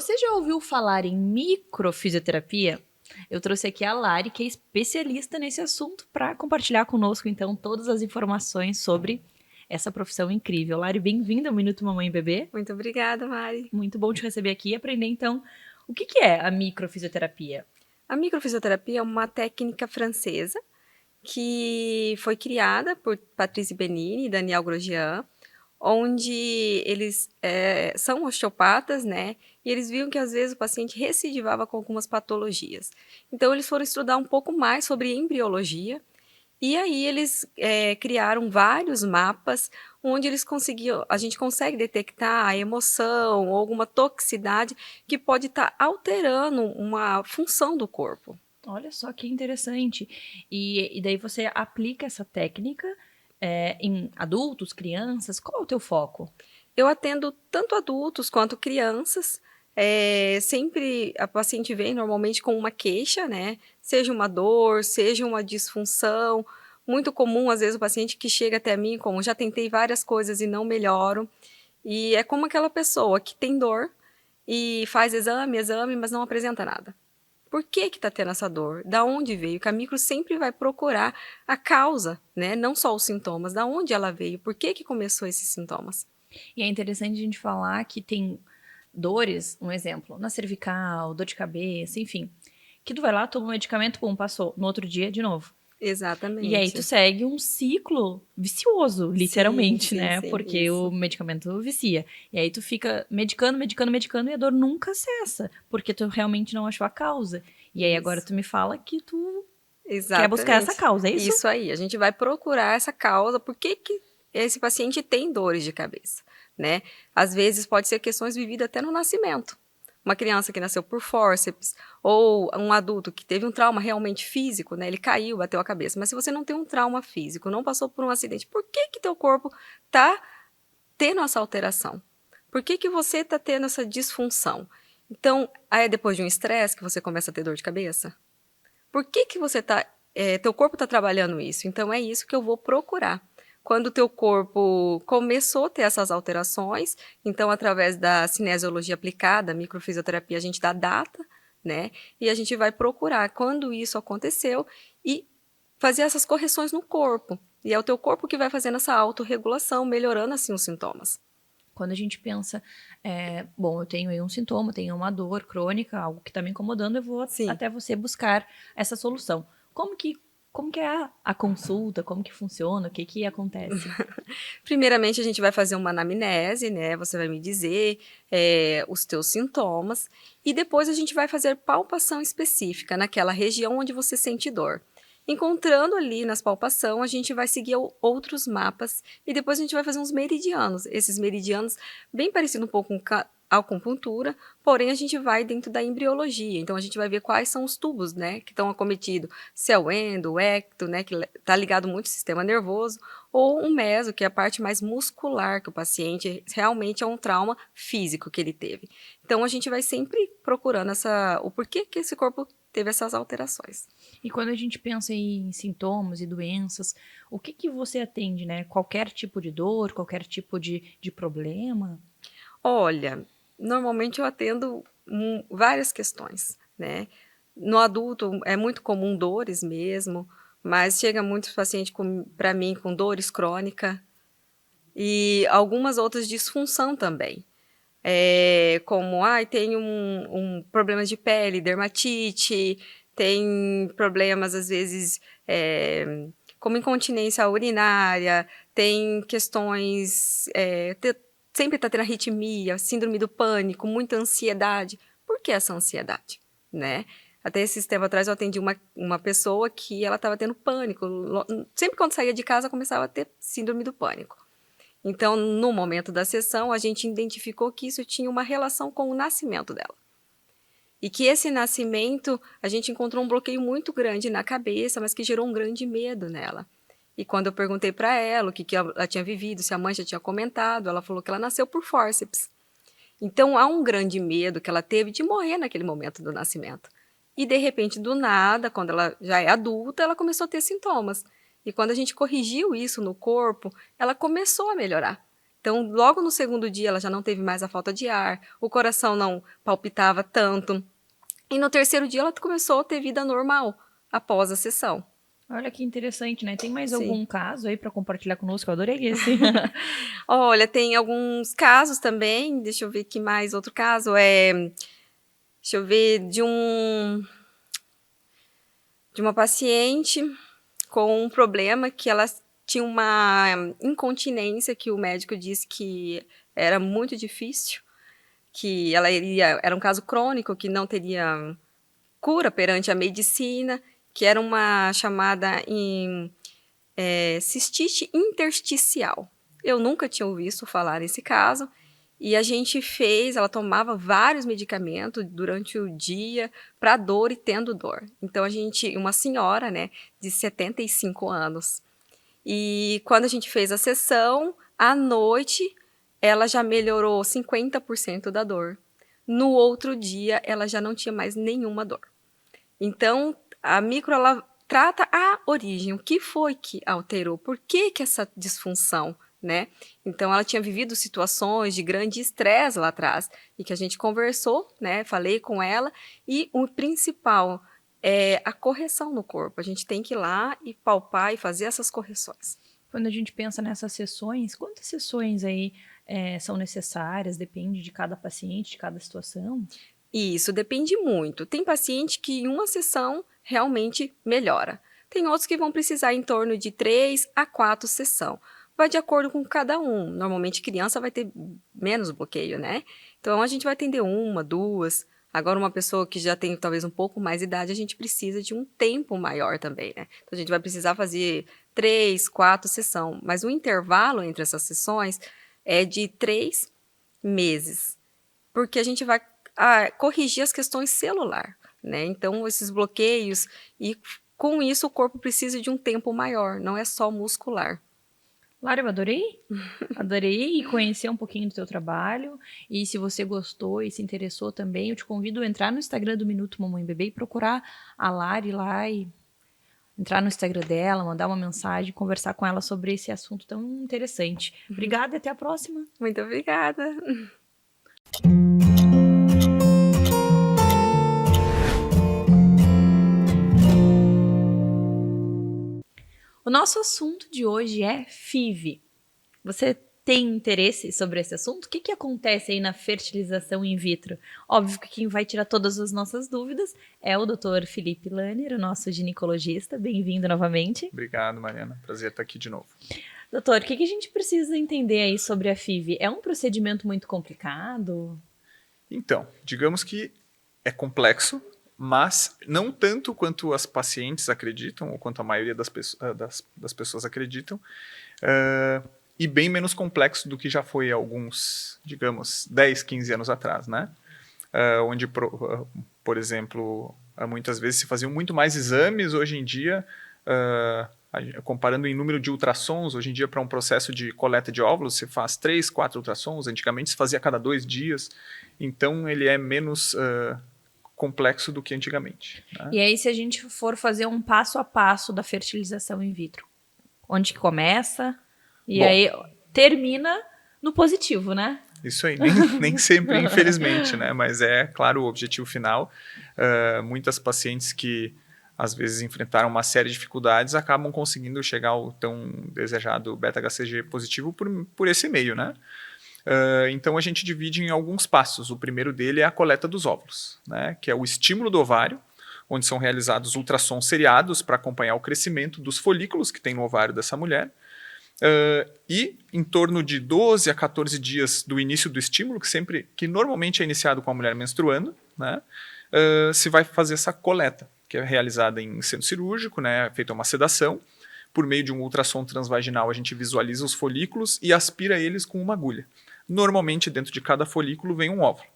Você já ouviu falar em microfisioterapia? Eu trouxe aqui a Lari, que é especialista nesse assunto, para compartilhar conosco, então, todas as informações sobre essa profissão incrível. Lari, bem-vinda ao Minuto Mamãe e Bebê. Muito obrigada, Mari. Muito bom te receber aqui e aprender, então, o que é a microfisioterapia? A microfisioterapia é uma técnica francesa que foi criada por Patrice Benini e Daniel Grosjean, onde eles são osteopatas, né? E eles viam que às vezes o paciente recidivava com algumas patologias. Então eles foram estudar um pouco mais sobre embriologia. E aí eles criaram vários mapas onde a gente consegue detectar a emoção ou alguma toxicidade que pode estar alterando uma função do corpo. Olha só que interessante. E daí você aplica essa técnica em adultos, crianças? Qual é o teu foco? Eu atendo tanto adultos quanto crianças. Sempre a paciente vem normalmente com uma queixa, né? Seja uma dor, seja uma disfunção. Muito comum, às vezes, o paciente que chega até mim como já tentei várias coisas e não melhoro. E é como aquela pessoa que tem dor e faz exame, mas não apresenta nada. Por que está tendo essa dor? Da onde veio? Que a micro sempre vai procurar a causa, né? Não só os sintomas, da onde ela veio, por que começou esses sintomas. E é interessante a gente falar que tem dores, um exemplo, na cervical, dor de cabeça, enfim, que tu vai lá, toma um medicamento, pum, passou, no outro dia de novo. E aí tu Exatamente. segue um ciclo vicioso, Sim, literalmente, sim, né? sim, Porque o isso. medicamento vicia. E aí tu fica medicando e a dor nunca cessa, porque tu realmente não achou a causa. E aí agora Isso. tu me fala que tu quer buscar essa Exatamente. causa, é isso? Isso aí. A gente vai procurar essa causa, por que esse paciente tem dores de cabeça, né? Às vezes pode ser questões vividas até no nascimento. Uma criança que nasceu por fórceps, ou um adulto que teve um trauma realmente físico, né? Ele caiu, bateu a cabeça. Mas se você não tem um trauma físico, não passou por um acidente, por que teu corpo tá tendo essa alteração? Por que você tá tendo essa disfunção? Então, aí é depois de um estresse que você começa a ter dor de cabeça? Por que você tá, teu corpo está trabalhando isso? Então é isso que eu vou procurar. Quando o teu corpo começou a ter essas alterações, então através da cinesiologia aplicada, microfisioterapia, a gente dá data, né? E a gente vai procurar quando isso aconteceu e fazer essas correções no corpo. E é o teu corpo que vai fazendo essa autorregulação, melhorando assim os sintomas. Quando a gente pensa, bom, eu tenho aí um sintoma, tenho uma dor crônica, algo que está me incomodando, eu vou Sim. até você buscar essa solução. Como que é a consulta? Como que funciona? O que que acontece? Primeiramente, a gente vai fazer uma anamnese, né? Você vai me dizer os teus sintomas e depois a gente vai fazer palpação específica naquela região onde você sente dor. Encontrando ali nas palpação, a gente vai seguir outros mapas e depois a gente vai fazer uns meridianos. Esses meridianos, bem parecido um pouco com a acupuntura, porém a gente vai dentro da embriologia. Então a gente vai ver quais são os tubos, né, que estão acometidos. Se é o endo, o ecto, né, que está ligado muito ao sistema nervoso, ou um meso, que é a parte mais muscular que o paciente realmente é um trauma físico que ele teve. Então a gente vai sempre procurando o porquê que esse corpo teve essas alterações. E quando a gente pensa em sintomas e doenças, o que que você atende, né? Qualquer tipo de dor, qualquer tipo de problema? Olha, normalmente eu atendo várias questões, né? No adulto é muito comum dores mesmo, mas chega muitos pacientes para mim com dores crônicas e algumas outras disfunção também. Como, tem um problema de pele, dermatite, tem problemas às vezes como incontinência urinária, tem questões, sempre está tendo arritmia, síndrome do pânico, muita ansiedade. Por que essa ansiedade, né? Até esse tempo atrás eu atendi uma pessoa que ela estava tendo pânico. Sempre quando saía de casa começava a ter síndrome do pânico. Então, no momento da sessão, a gente identificou que isso tinha uma relação com o nascimento dela. E que esse nascimento, a gente encontrou um bloqueio muito grande na cabeça, mas que gerou um grande medo nela. E quando eu perguntei para ela o que ela tinha vivido, se a mãe já tinha comentado, ela falou que ela nasceu por fórceps. Então, há um grande medo que ela teve de morrer naquele momento do nascimento. E, de repente, do nada, quando ela já é adulta, ela começou a ter sintomas. E quando a gente corrigiu isso no corpo, ela começou a melhorar. Então, logo no segundo dia, ela já não teve mais a falta de ar, o coração não palpitava tanto. E no terceiro dia, ela começou a ter vida normal após a sessão. Olha que interessante, né? Tem mais Sim. algum caso aí para compartilhar conosco? Eu adorei esse. Olha, tem alguns casos também, deixa eu ver que mais outro caso, deixa eu ver, de uma paciente com um problema que ela tinha uma incontinência que o médico disse que era muito difícil, que era um caso crônico, que não teria cura perante a medicina, que era uma chamada cistite intersticial. Eu nunca tinha ouvido falar nesse caso, e a gente ela tomava vários medicamentos durante o dia para dor e tendo dor. Então uma senhora, né, de 75 anos. E quando a gente fez a sessão, à noite, ela já melhorou 50% da dor. No outro dia, ela já não tinha mais nenhuma dor. Então, a micro, ela trata a origem, o que foi que alterou, por que essa disfunção, né? Então, ela tinha vivido situações de grande estresse lá atrás, e que a gente conversou, né? Falei com ela, e o principal é a correção no corpo. A gente tem que ir lá e palpar e fazer essas correções. Quando a gente pensa nessas sessões, quantas sessões aí são necessárias? Depende de cada paciente, de cada situação? Isso depende muito. Tem paciente que em uma sessão realmente melhora. Tem outros que vão precisar em torno de 3 a 4 sessões. Vai de acordo com cada um. Normalmente criança vai ter menos bloqueio, né? Então a gente vai atender 1, 2. Agora uma pessoa que já tem talvez um pouco mais de idade, a gente precisa de um tempo maior também, né? Então a gente vai precisar fazer 3, 4 sessões. Mas o intervalo entre essas sessões é de 3 meses. Porque a gente vai corrigir as questões celular, né? Então, esses bloqueios, e com isso o corpo precisa de um tempo maior, não é só muscular. Lara, eu adorei. Adorei conhecer um pouquinho do teu trabalho. E se você gostou e se interessou também, eu te convido a entrar no Instagram do Minuto Mamãe Bebê e procurar a Lari lá e entrar no Instagram dela, mandar uma mensagem, conversar com ela sobre esse assunto tão interessante. Obrigada e até a próxima. Muito obrigada. O nosso assunto de hoje é FIV. Você tem interesse sobre esse assunto? O que acontece aí na fertilização in vitro? Óbvio que quem vai tirar todas as nossas dúvidas é o Dr. Felipe Lanner, o nosso ginecologista. Bem-vindo novamente. Obrigado, Mariana. Prazer estar aqui de novo. Doutor, o que a gente precisa entender aí sobre a FIV? É um procedimento muito complicado? Então, digamos que é complexo, mas não tanto quanto as pacientes acreditam, ou quanto a maioria das pessoas acreditam, e bem menos complexo do que já foi alguns, digamos, 10, 15 anos atrás, né? Onde, por exemplo, muitas vezes se faziam muito mais exames. Hoje em dia, comparando em número de ultrassons, hoje em dia para um processo de coleta de óvulos, se faz 3, 4 ultrassons, antigamente se fazia a cada 2 dias, então ele é menos complexo do que antigamente, né? E aí, se a gente for fazer um passo a passo da fertilização in vitro, onde que começa e Bom, aí termina no positivo, né? Isso aí, nem sempre, infelizmente, né? Mas é, claro, o objetivo final. Muitas pacientes que às vezes enfrentaram uma série de dificuldades acabam conseguindo chegar ao tão desejado beta-HCG positivo por esse meio, né? Então a gente divide em alguns passos. O primeiro dele é a coleta dos óvulos, né? Que é o estímulo do ovário, onde são realizados ultrassons seriados para acompanhar o crescimento dos folículos que tem no ovário dessa mulher. E em torno de 12 a 14 dias do início do estímulo, que normalmente é iniciado com a mulher menstruando, né? Se vai fazer essa coleta, que é realizada em centro cirúrgico, né? Feita uma sedação. Por meio de um ultrassom transvaginal, a gente visualiza os folículos e aspira eles com uma agulha. Normalmente, dentro de cada folículo vem um óvulo.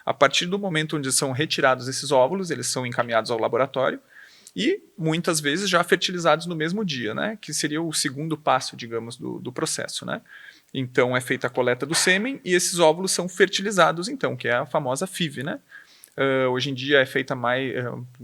A partir do momento onde são retirados esses óvulos, eles são encaminhados ao laboratório e, muitas vezes, já fertilizados no mesmo dia, né? Que seria o segundo passo, digamos, do processo, né? Então, é feita a coleta do sêmen e esses óvulos são fertilizados, então, que é a famosa FIV, né? Hoje em dia é feita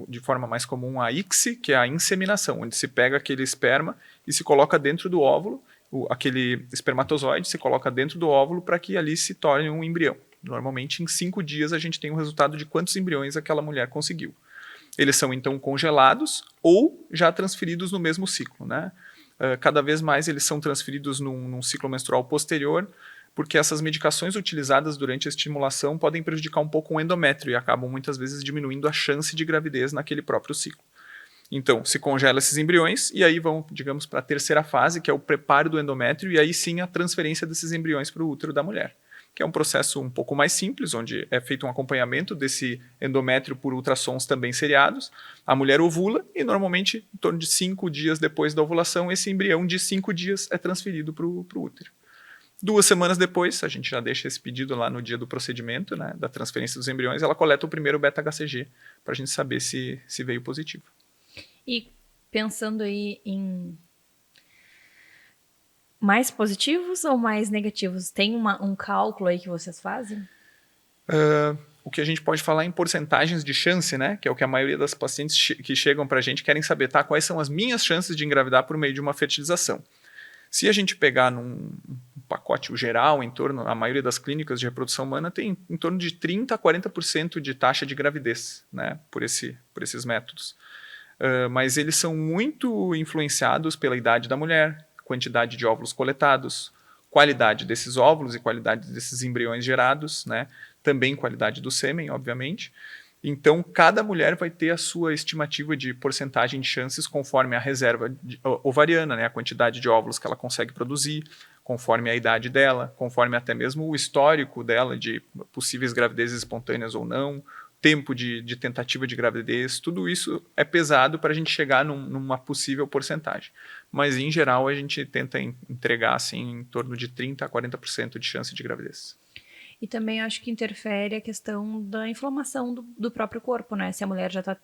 de forma mais comum a ICSI, que é a inseminação, onde se pega aquele esperma e se coloca dentro do óvulo aquele espermatozoide se coloca dentro do óvulo para que ali se torne um embrião. Normalmente, em 5 dias, a gente tem o resultado de quantos embriões aquela mulher conseguiu. Eles são, então, congelados ou já transferidos no mesmo ciclo, né? Cada vez mais eles são transferidos num ciclo menstrual posterior, porque essas medicações utilizadas durante a estimulação podem prejudicar um pouco o endométrio e acabam muitas vezes diminuindo a chance de gravidez naquele próprio ciclo. Então, se congela esses embriões e aí vão, digamos, para a terceira fase, que é o preparo do endométrio, e aí sim a transferência desses embriões para o útero da mulher, que é um processo um pouco mais simples, onde é feito um acompanhamento desse endométrio por ultrassons também seriados. A mulher ovula e normalmente, em torno de 5 dias depois da ovulação, esse embrião de 5 dias é transferido para o útero. 2 semanas depois, a gente já deixa esse pedido lá no dia do procedimento, né, da transferência dos embriões, ela coleta o primeiro beta-HCG para a gente saber se veio positivo. E pensando aí em mais positivos ou mais negativos? Tem um cálculo aí que vocês fazem? O que a gente pode falar em porcentagens de chance, né, que é o que a maioria das pacientes que chegam para a gente querem saber, tá? Quais são as minhas chances de engravidar por meio de uma fertilização? Se a gente pegar num pacote geral, a maioria das clínicas de reprodução humana tem em torno de 30% a 40% de taxa de gravidez, né, por esses métodos. Mas eles são muito influenciados pela idade da mulher, quantidade de óvulos coletados, qualidade desses óvulos e qualidade desses embriões gerados, né, também qualidade do sêmen, obviamente. Então, cada mulher vai ter a sua estimativa de porcentagem de chances conforme a reserva ovariana, né, a quantidade de óvulos que ela consegue produzir, conforme a idade dela, conforme até mesmo o histórico dela de possíveis gravidezes espontâneas ou não, tempo de tentativa de gravidez, tudo isso é pesado para a gente chegar numa possível porcentagem. Mas, em geral, a gente tenta entregar assim, em torno de 30% a 40% de chance de gravidez. E também acho que interfere a questão da inflamação do próprio corpo, né? Se a mulher já está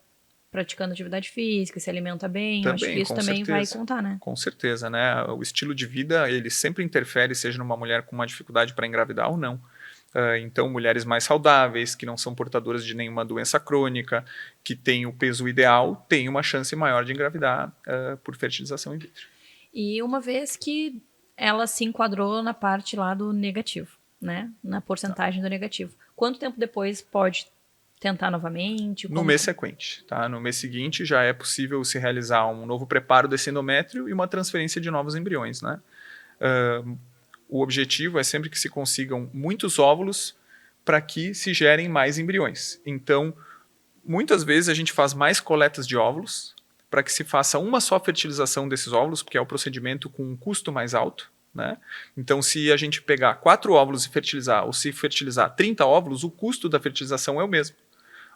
praticando atividade física, se alimenta bem, eu acho que isso também vai contar, né? Com certeza, né? O estilo de vida, ele sempre interfere, seja numa mulher com uma dificuldade para engravidar ou não. Então, mulheres mais saudáveis, que não são portadoras de nenhuma doença crônica, que têm o peso ideal, têm uma chance maior de engravidar por fertilização in vitro. E uma vez que ela se enquadrou na parte lá do negativo, né? Na porcentagem do negativo. Quanto tempo depois pode tentar novamente? No mês sequente, tá? No mês seguinte já é possível se realizar um novo preparo desse endométrio e uma transferência de novos embriões, né? O objetivo é sempre que se consigam muitos óvulos para que se gerem mais embriões. Então, muitas vezes a gente faz mais coletas de óvulos para que se faça uma só fertilização desses óvulos, porque é o procedimento com um custo mais alto, né? Então, se a gente pegar 4 óvulos e fertilizar, ou se fertilizar 30 óvulos, o custo da fertilização é o mesmo.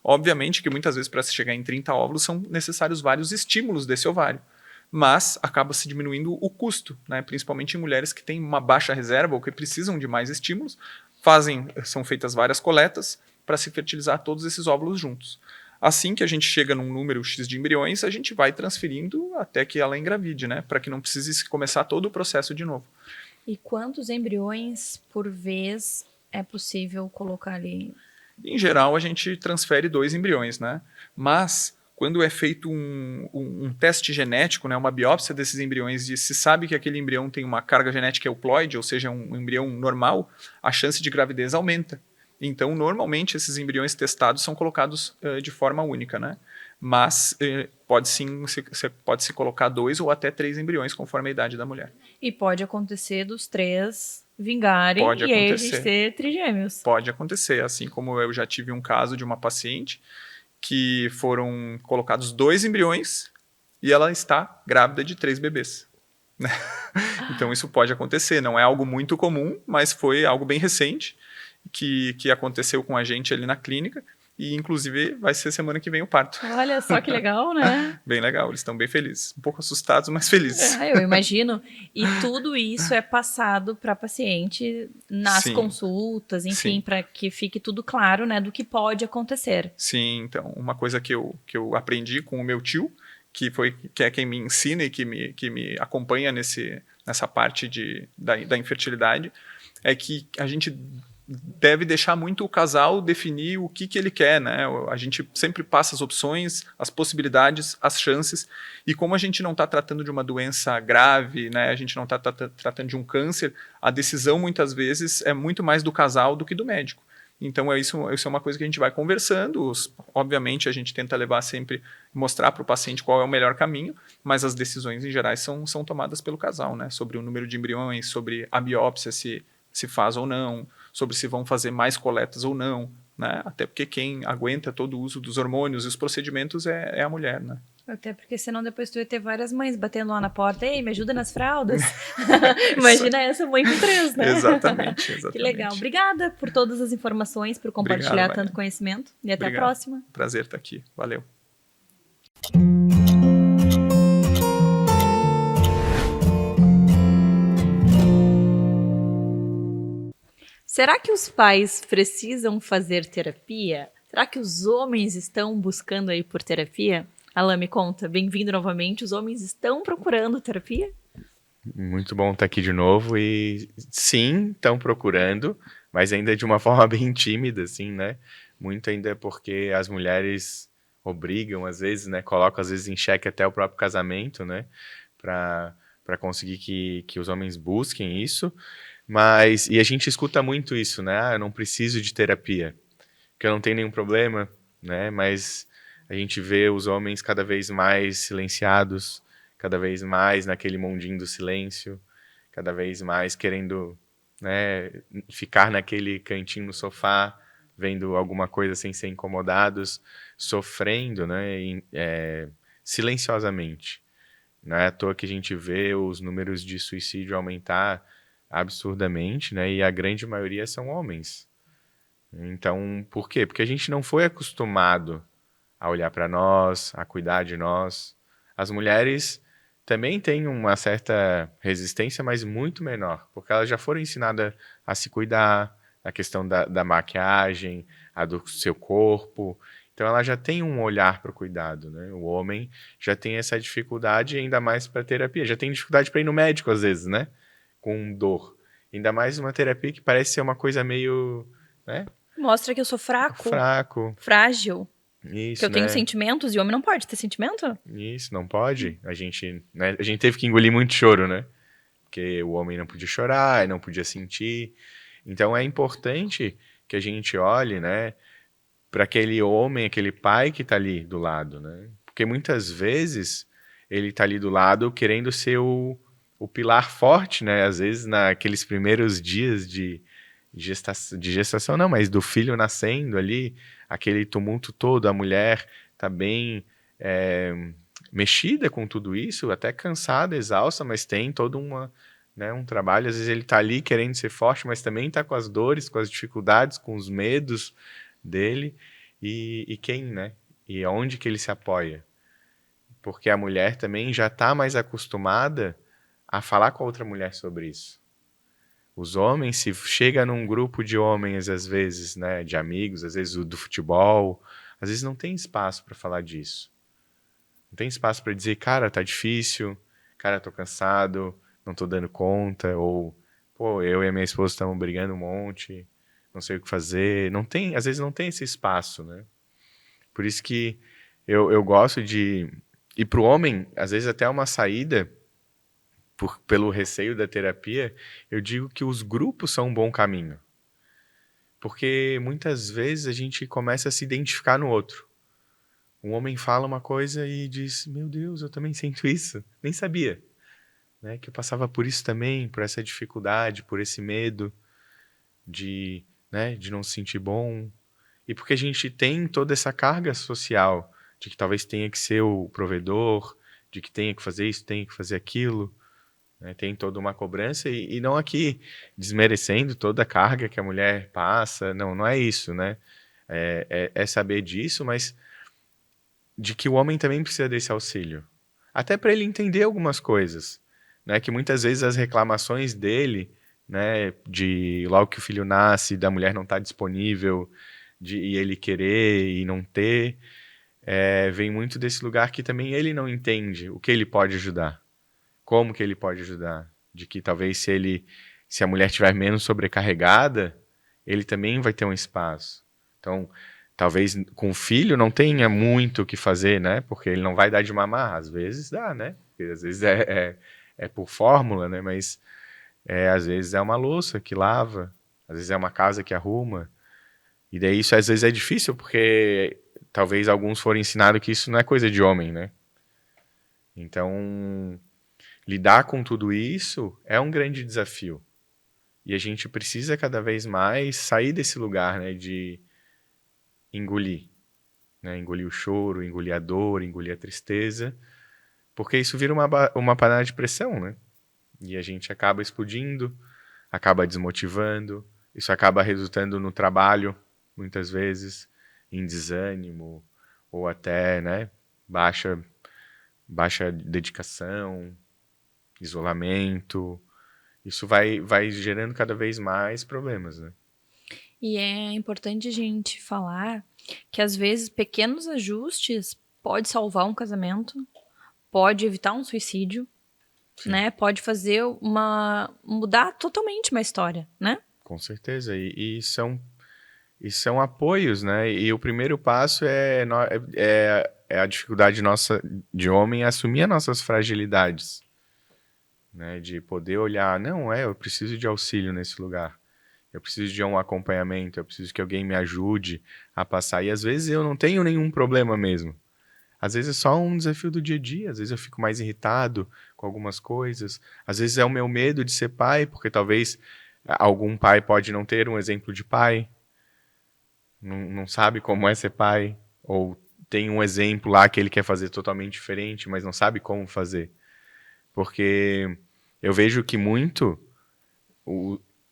Obviamente que muitas vezes para se chegar em 30 óvulos são necessários vários estímulos desse ovário, mas acaba se diminuindo o custo, né? Principalmente em mulheres que têm uma baixa reserva ou que precisam de mais estímulos, são feitas várias coletas para se fertilizar todos esses óvulos juntos. Assim que a gente chega num número X de embriões, a gente vai transferindo até que ela engravide, né? Para que não precise começar todo o processo de novo. E quantos embriões por vez é possível colocar ali? Em geral, a gente transfere 2 embriões, né? Mas, quando é feito um teste genético, né, uma biópsia desses embriões, e se sabe que aquele embrião tem uma carga genética euploide, ou seja, um embrião normal, a chance de gravidez aumenta. Então, normalmente, esses embriões testados são colocados de forma única, né? Mas pode-se colocar 2 ou até 3 embriões, conforme a idade da mulher. E pode acontecer dos 3 vingarem Pode e aí a acontecer. gente ter trigêmeos. Pode acontecer, assim como eu já tive um caso de uma paciente que foram colocados 2 embriões e ela está grávida de 3 bebês. Então isso pode acontecer, não é algo muito comum, mas foi algo bem recente que aconteceu com a gente ali na clínica e inclusive vai ser semana que vem o parto. Olha só que legal, né? Bem legal, eles estão bem felizes, um pouco assustados, mas felizes. Eu imagino. E tudo isso é passado para a paciente nas Sim. Consultas, enfim, para que fique tudo claro, né, do que pode acontecer. Sim, então, uma coisa que eu aprendi com o meu tio, que é quem me ensina e que me acompanha nessa parte da infertilidade, é que a gente deve deixar muito o casal definir o que ele quer, né? A gente sempre passa as opções, as possibilidades, as chances, e como a gente não está tratando de uma doença grave, né? A gente não está tratando de um câncer, a decisão muitas vezes é muito mais do casal do que do médico. Então, isso é uma coisa que a gente vai conversando. Obviamente, a gente tenta levar sempre, mostrar para o paciente qual é o melhor caminho, mas as decisões, em geral, são tomadas pelo casal, né? Sobre o número de embriões, sobre a biópsia, se faz ou não, sobre se vão fazer mais coletas ou não, né? Até porque quem aguenta todo o uso dos hormônios e os procedimentos é a mulher, né? Até porque senão depois tu ia ter várias mães batendo lá na porta, ei, me ajuda nas fraldas. Imagina essa mãe com 3, né? Exatamente. Que legal. Obrigada por todas as informações, por compartilhar Obrigado, tanto conhecimento. E até Obrigado. a próxima. Prazer estar aqui. Valeu. Será que os pais precisam fazer terapia? Será que os homens estão buscando aí por terapia? Alan, me conta. Bem-vindo novamente. Os homens estão procurando terapia? Muito bom estar aqui de novo e sim, estão procurando, mas ainda de uma forma bem tímida, assim, né? Muito ainda porque as mulheres obrigam, às vezes, né? Colocam, às vezes, em xeque até o próprio casamento, né? Para conseguir que os homens busquem isso. E a gente escuta muito isso, né? Ah, eu não preciso de terapia, porque eu não tenho nenhum problema, né? Mas a gente vê os homens cada vez mais silenciados, cada vez mais naquele mundinho do silêncio, cada vez mais querendo, né, ficar naquele cantinho no sofá, vendo alguma coisa sem ser incomodados, sofrendo, né, silenciosamente. Não é à toa que a gente vê os números de suicídio aumentar absurdamente, né, e a grande maioria são homens. Então, por quê? Porque a gente não foi acostumado a olhar para nós, a cuidar de nós. As mulheres também têm uma certa resistência, mas muito menor, porque elas já foram ensinadas a se cuidar, a questão da maquiagem, a do seu corpo. Então, ela já tem um olhar para o cuidado, né? O homem já tem essa dificuldade, ainda mais para terapia. Já tem dificuldade para ir no médico, às vezes, né? Com dor. Ainda mais uma terapia que parece ser uma coisa meio, né? Mostra que eu sou fraco. Frágil. Isso, que eu tenho né? sentimentos e o homem não pode ter sentimento? Isso, não pode. A gente teve que engolir muito choro, né? Porque o homem não podia chorar, não podia sentir. Então é importante que a gente olhe, né, para aquele homem, aquele pai que está ali do lado, né? Porque muitas vezes ele está ali do lado querendo ser o pilar forte, né? Às vezes naqueles primeiros dias de gestação, não, mas do filho nascendo ali, aquele tumulto todo, a mulher está bem mexida com tudo isso, até cansada, exausta, mas tem todo um trabalho. Às vezes ele está ali querendo ser forte, mas também está com as dores, com as dificuldades, com os medos dele. E quem, né? E onde que ele se apoia? Porque a mulher também já está mais acostumada a falar com a outra mulher sobre isso. Os homens, se chega num grupo de homens, às vezes, né, de amigos, às vezes do futebol, às vezes não tem espaço para falar disso. Não tem espaço para dizer, cara, tá difícil, cara, tô cansado, não tô dando conta, ou, pô, eu e a minha esposa estamos brigando um monte, não sei o que fazer. Não tem, às vezes não tem esse espaço, né? Por isso que eu gosto de... E pro homem, às vezes até uma saída... pelo receio da terapia, eu digo que os grupos são um bom caminho. Porque muitas vezes a gente começa a se identificar no outro. Um homem fala uma coisa e diz, meu Deus, eu também sinto isso. Nem sabia, né? Que eu passava por isso também, por essa dificuldade, por esse medo de não se sentir bom. E porque a gente tem toda essa carga social de que talvez tenha que ser o provedor, de que tenha que fazer isso, tenha que fazer aquilo. Tem toda uma cobrança e não aqui desmerecendo toda a carga que a mulher passa, não é isso, né? É saber disso, mas de que o homem também precisa desse auxílio. Até para ele entender algumas coisas, né? Que muitas vezes as reclamações dele, né, de logo que o filho nasce, da mulher não estar disponível, e ele querer e não ter, vem muito desse lugar que também ele não entende o que ele pode ajudar. Como que ele pode ajudar? De que talvez se a mulher estiver menos sobrecarregada, ele também vai ter um espaço. Então, talvez com o filho não tenha muito o que fazer, né? Porque ele não vai dar de mamar. Às vezes dá, né? Porque às vezes é por fórmula, né? Mas às vezes é uma louça que lava, às vezes é uma casa que arruma. E daí isso às vezes é difícil, porque talvez alguns foram ensinados que isso não é coisa de homem, né? Então, lidar com tudo isso é um grande desafio. E a gente precisa cada vez mais sair desse lugar, né, de engolir. Né? Engolir o choro, engolir a dor, engolir a tristeza. Porque isso vira uma panela de pressão, né? E a gente acaba explodindo, acaba desmotivando. Isso acaba resultando no trabalho, muitas vezes, em desânimo, ou até, né, baixa dedicação, isolamento. Isso vai gerando cada vez mais problemas, né? E é importante a gente falar que, às vezes, pequenos ajustes pode salvar um casamento, pode evitar um suicídio, né? Pode fazer mudar totalmente uma história, né? Com certeza. E são apoios, né? E o primeiro passo é a dificuldade nossa de homem assumir as nossas fragilidades. Né, de poder olhar, eu preciso de auxílio nesse lugar, eu preciso de um acompanhamento, eu preciso que alguém me ajude a passar, e às vezes eu não tenho nenhum problema mesmo, às vezes é só um desafio do dia a dia, às vezes eu fico mais irritado com algumas coisas, às vezes é o meu medo de ser pai, porque talvez algum pai pode não ter um exemplo de pai, não sabe como é ser pai, ou tem um exemplo lá que ele quer fazer totalmente diferente, mas não sabe como fazer, porque eu vejo que muito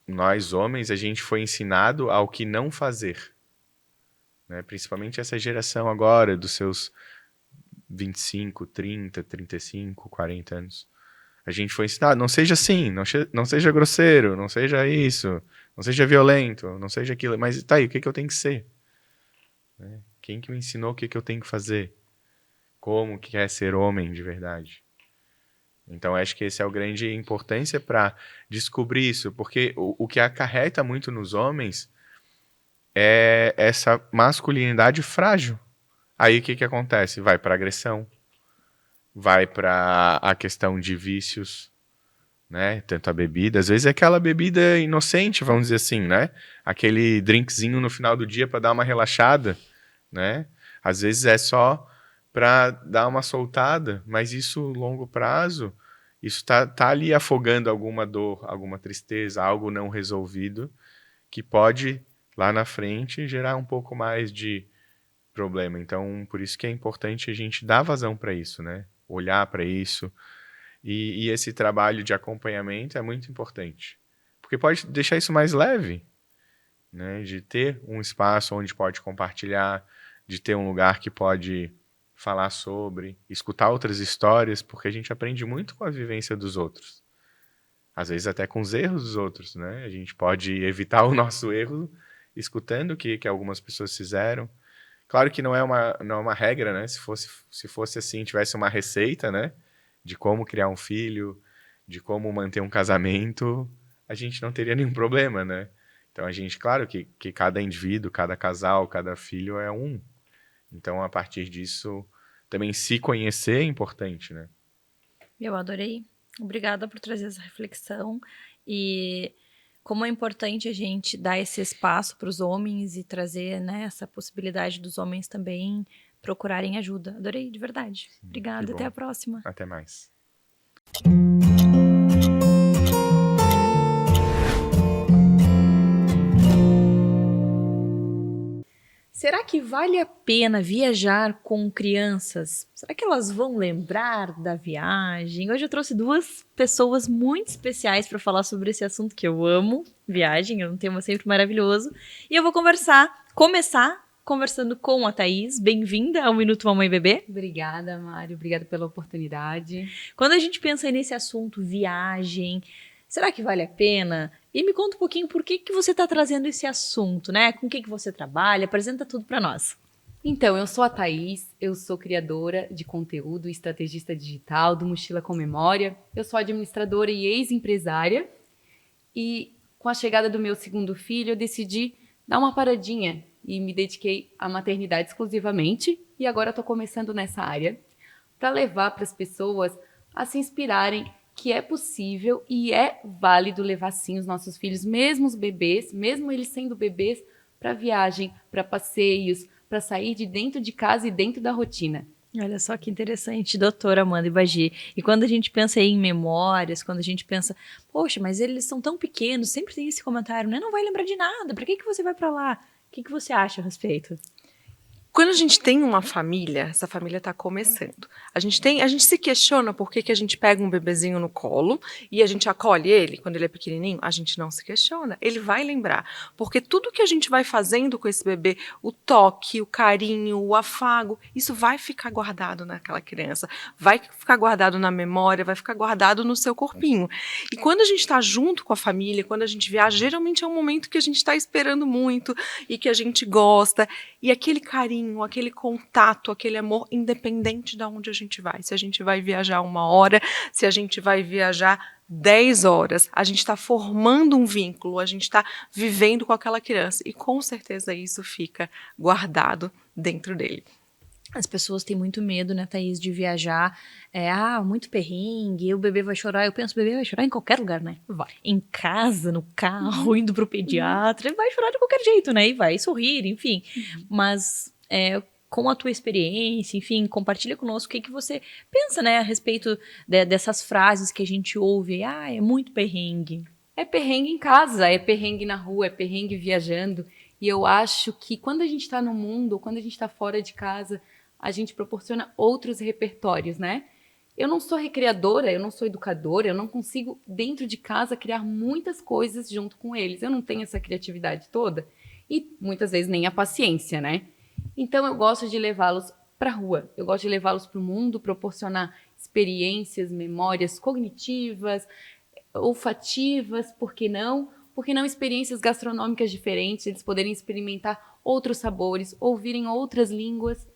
nós homens, a gente foi ensinado ao que não fazer. Né? Principalmente essa geração agora, dos seus 25, 30, 35, 40 anos. A gente foi ensinado, não seja assim, não seja grosseiro, não seja isso, não seja violento, não seja aquilo. Mas tá aí, o que eu tenho que ser? Né? Quem que me ensinou o que eu tenho que fazer? Como que é ser homem de verdade? Então, acho que essa é a grande importância para descobrir isso, porque o que acarreta muito nos homens é essa masculinidade frágil. Aí, o que acontece? Vai para agressão, vai para a questão de vícios, né? Tanto a bebida, às vezes é aquela bebida inocente, vamos dizer assim, né? Aquele drinkzinho no final do dia para dar uma relaxada, né? Às vezes é só para dar uma soltada, mas isso, longo prazo, isso tá ali afogando alguma dor, alguma tristeza, algo não resolvido, que pode, lá na frente, gerar um pouco mais de problema. Então, por isso que é importante a gente dar vazão para isso, né? Olhar para isso. E esse trabalho de acompanhamento é muito importante. Porque pode deixar isso mais leve, né? De ter um espaço onde pode compartilhar, de ter um lugar que pode falar sobre, escutar outras histórias, porque a gente aprende muito com a vivência dos outros. Às vezes até com os erros dos outros, né? A gente pode evitar o nosso erro escutando o que algumas pessoas fizeram. Claro que não é uma regra, né? Se fosse assim, tivesse uma receita, né? De como criar um filho, de como manter um casamento, a gente não teria nenhum problema, né? Então, claro que cada indivíduo, cada casal, cada filho é um. Então, a partir disso, também se conhecer é importante, né? Eu adorei. Obrigada por trazer essa reflexão. E como é importante a gente dar esse espaço para os homens e trazer, né, essa possibilidade dos homens também procurarem ajuda. Adorei, de verdade. Obrigada, até a próxima. Até mais. Será que vale a pena viajar com crianças? Será que elas vão lembrar da viagem? Hoje eu trouxe duas pessoas muito especiais para falar sobre esse assunto que eu amo, viagem, é um tema sempre maravilhoso. E eu vou começar conversando com a Thaís. Bem-vinda ao Minuto Mamãe e Bebê. Obrigada, Mário. Obrigada pela oportunidade. Quando a gente pensa nesse assunto, viagem, será que vale a pena? E me conta um pouquinho por que você está trazendo esse assunto, né? Com o que você trabalha? Apresenta tudo para nós. Então, eu sou a Thaís, eu sou criadora de conteúdo e estrategista digital do Mochila com Memória. Eu sou administradora e ex-empresária. E com a chegada do meu segundo filho, eu decidi dar uma paradinha e me dediquei à maternidade exclusivamente. E agora estou começando nessa área para levar para as pessoas a se inspirarem que é possível e é válido levar sim os nossos filhos, mesmo os bebês, mesmo eles sendo bebês, para viagem, para passeios, para sair de dentro de casa e dentro da rotina. Olha só que interessante, doutora Amanda Ibagi. E quando a gente pensa aí em memórias, quando a gente pensa, poxa, mas eles são tão pequenos, sempre tem esse comentário, né? Não vai lembrar de nada, para que você vai para lá? O que você acha a respeito? Quando a gente tem uma família, essa família está começando. A gente se questiona por que a gente pega um bebezinho no colo e a gente acolhe ele quando ele é pequenininho. A gente não se questiona, ele vai lembrar. Porque tudo que a gente vai fazendo com esse bebê, o toque, o carinho, o afago, isso vai ficar guardado naquela criança, vai ficar guardado na memória, vai ficar guardado no seu corpinho. E quando a gente está junto com a família, quando a gente viaja, geralmente é um momento que a gente está esperando muito e que a gente gosta. E aquele carinho, aquele contato, aquele amor, independente de onde a gente vai. Se a gente vai viajar 1 hora, se a gente vai viajar 10 horas, a gente está formando um vínculo, a gente está vivendo com aquela criança. E com certeza isso fica guardado dentro dele. As pessoas têm muito medo, né, Thaís, de viajar. Muito perrengue, o bebê vai chorar. Eu penso, o bebê vai chorar em qualquer lugar, né? Vai. Em casa, no carro, indo pro pediatra, ele vai chorar de qualquer jeito, né? E vai sorrir, enfim. Mas com a tua experiência, enfim, compartilha conosco o que você pensa, né, a respeito dessas frases que a gente ouve. É muito perrengue. É perrengue em casa, é perrengue na rua, é perrengue viajando. E eu acho que quando a gente está no mundo, quando a gente está fora de casa, a gente proporciona outros repertórios, né? Eu não sou recreadora, eu não sou educadora, eu não consigo, dentro de casa, criar muitas coisas junto com eles. Eu não tenho essa criatividade toda e, muitas vezes, nem a paciência, né? Então, eu gosto de levá-los para a rua, eu gosto de levá-los para o mundo, proporcionar experiências, memórias cognitivas, olfativas, por que não? Porque não experiências gastronômicas diferentes, eles poderem experimentar outros sabores, ouvirem outras línguas,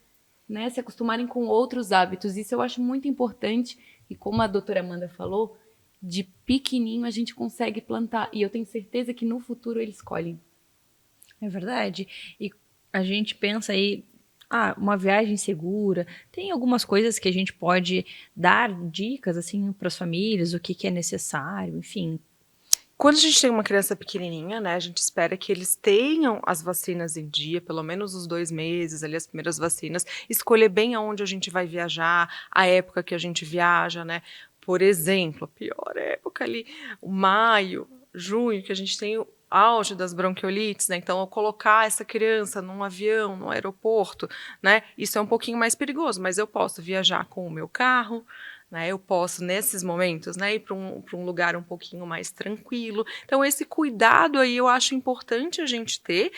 né, se acostumarem com outros hábitos. Isso eu acho muito importante e como a doutora Amanda falou, de pequenininho a gente consegue plantar e eu tenho certeza que no futuro eles colhem. É verdade. E a gente pensa aí, uma viagem segura, tem algumas coisas que a gente pode dar dicas assim para as famílias, o que é necessário, enfim. Quando a gente tem uma criança pequenininha, né, a gente espera que eles tenham as vacinas em dia, pelo menos os 2 meses, ali as primeiras vacinas, escolher bem aonde a gente vai viajar, a época que a gente viaja, né? Por exemplo, a pior época ali, o maio, junho, que a gente tem o auge das bronquiolites, né? Então, ao colocar essa criança num avião, num aeroporto, né? Isso é um pouquinho mais perigoso, mas eu posso viajar com o meu carro, né, eu posso, nesses momentos, né, ir para um lugar um pouquinho mais tranquilo. Então, esse cuidado aí eu acho importante a gente ter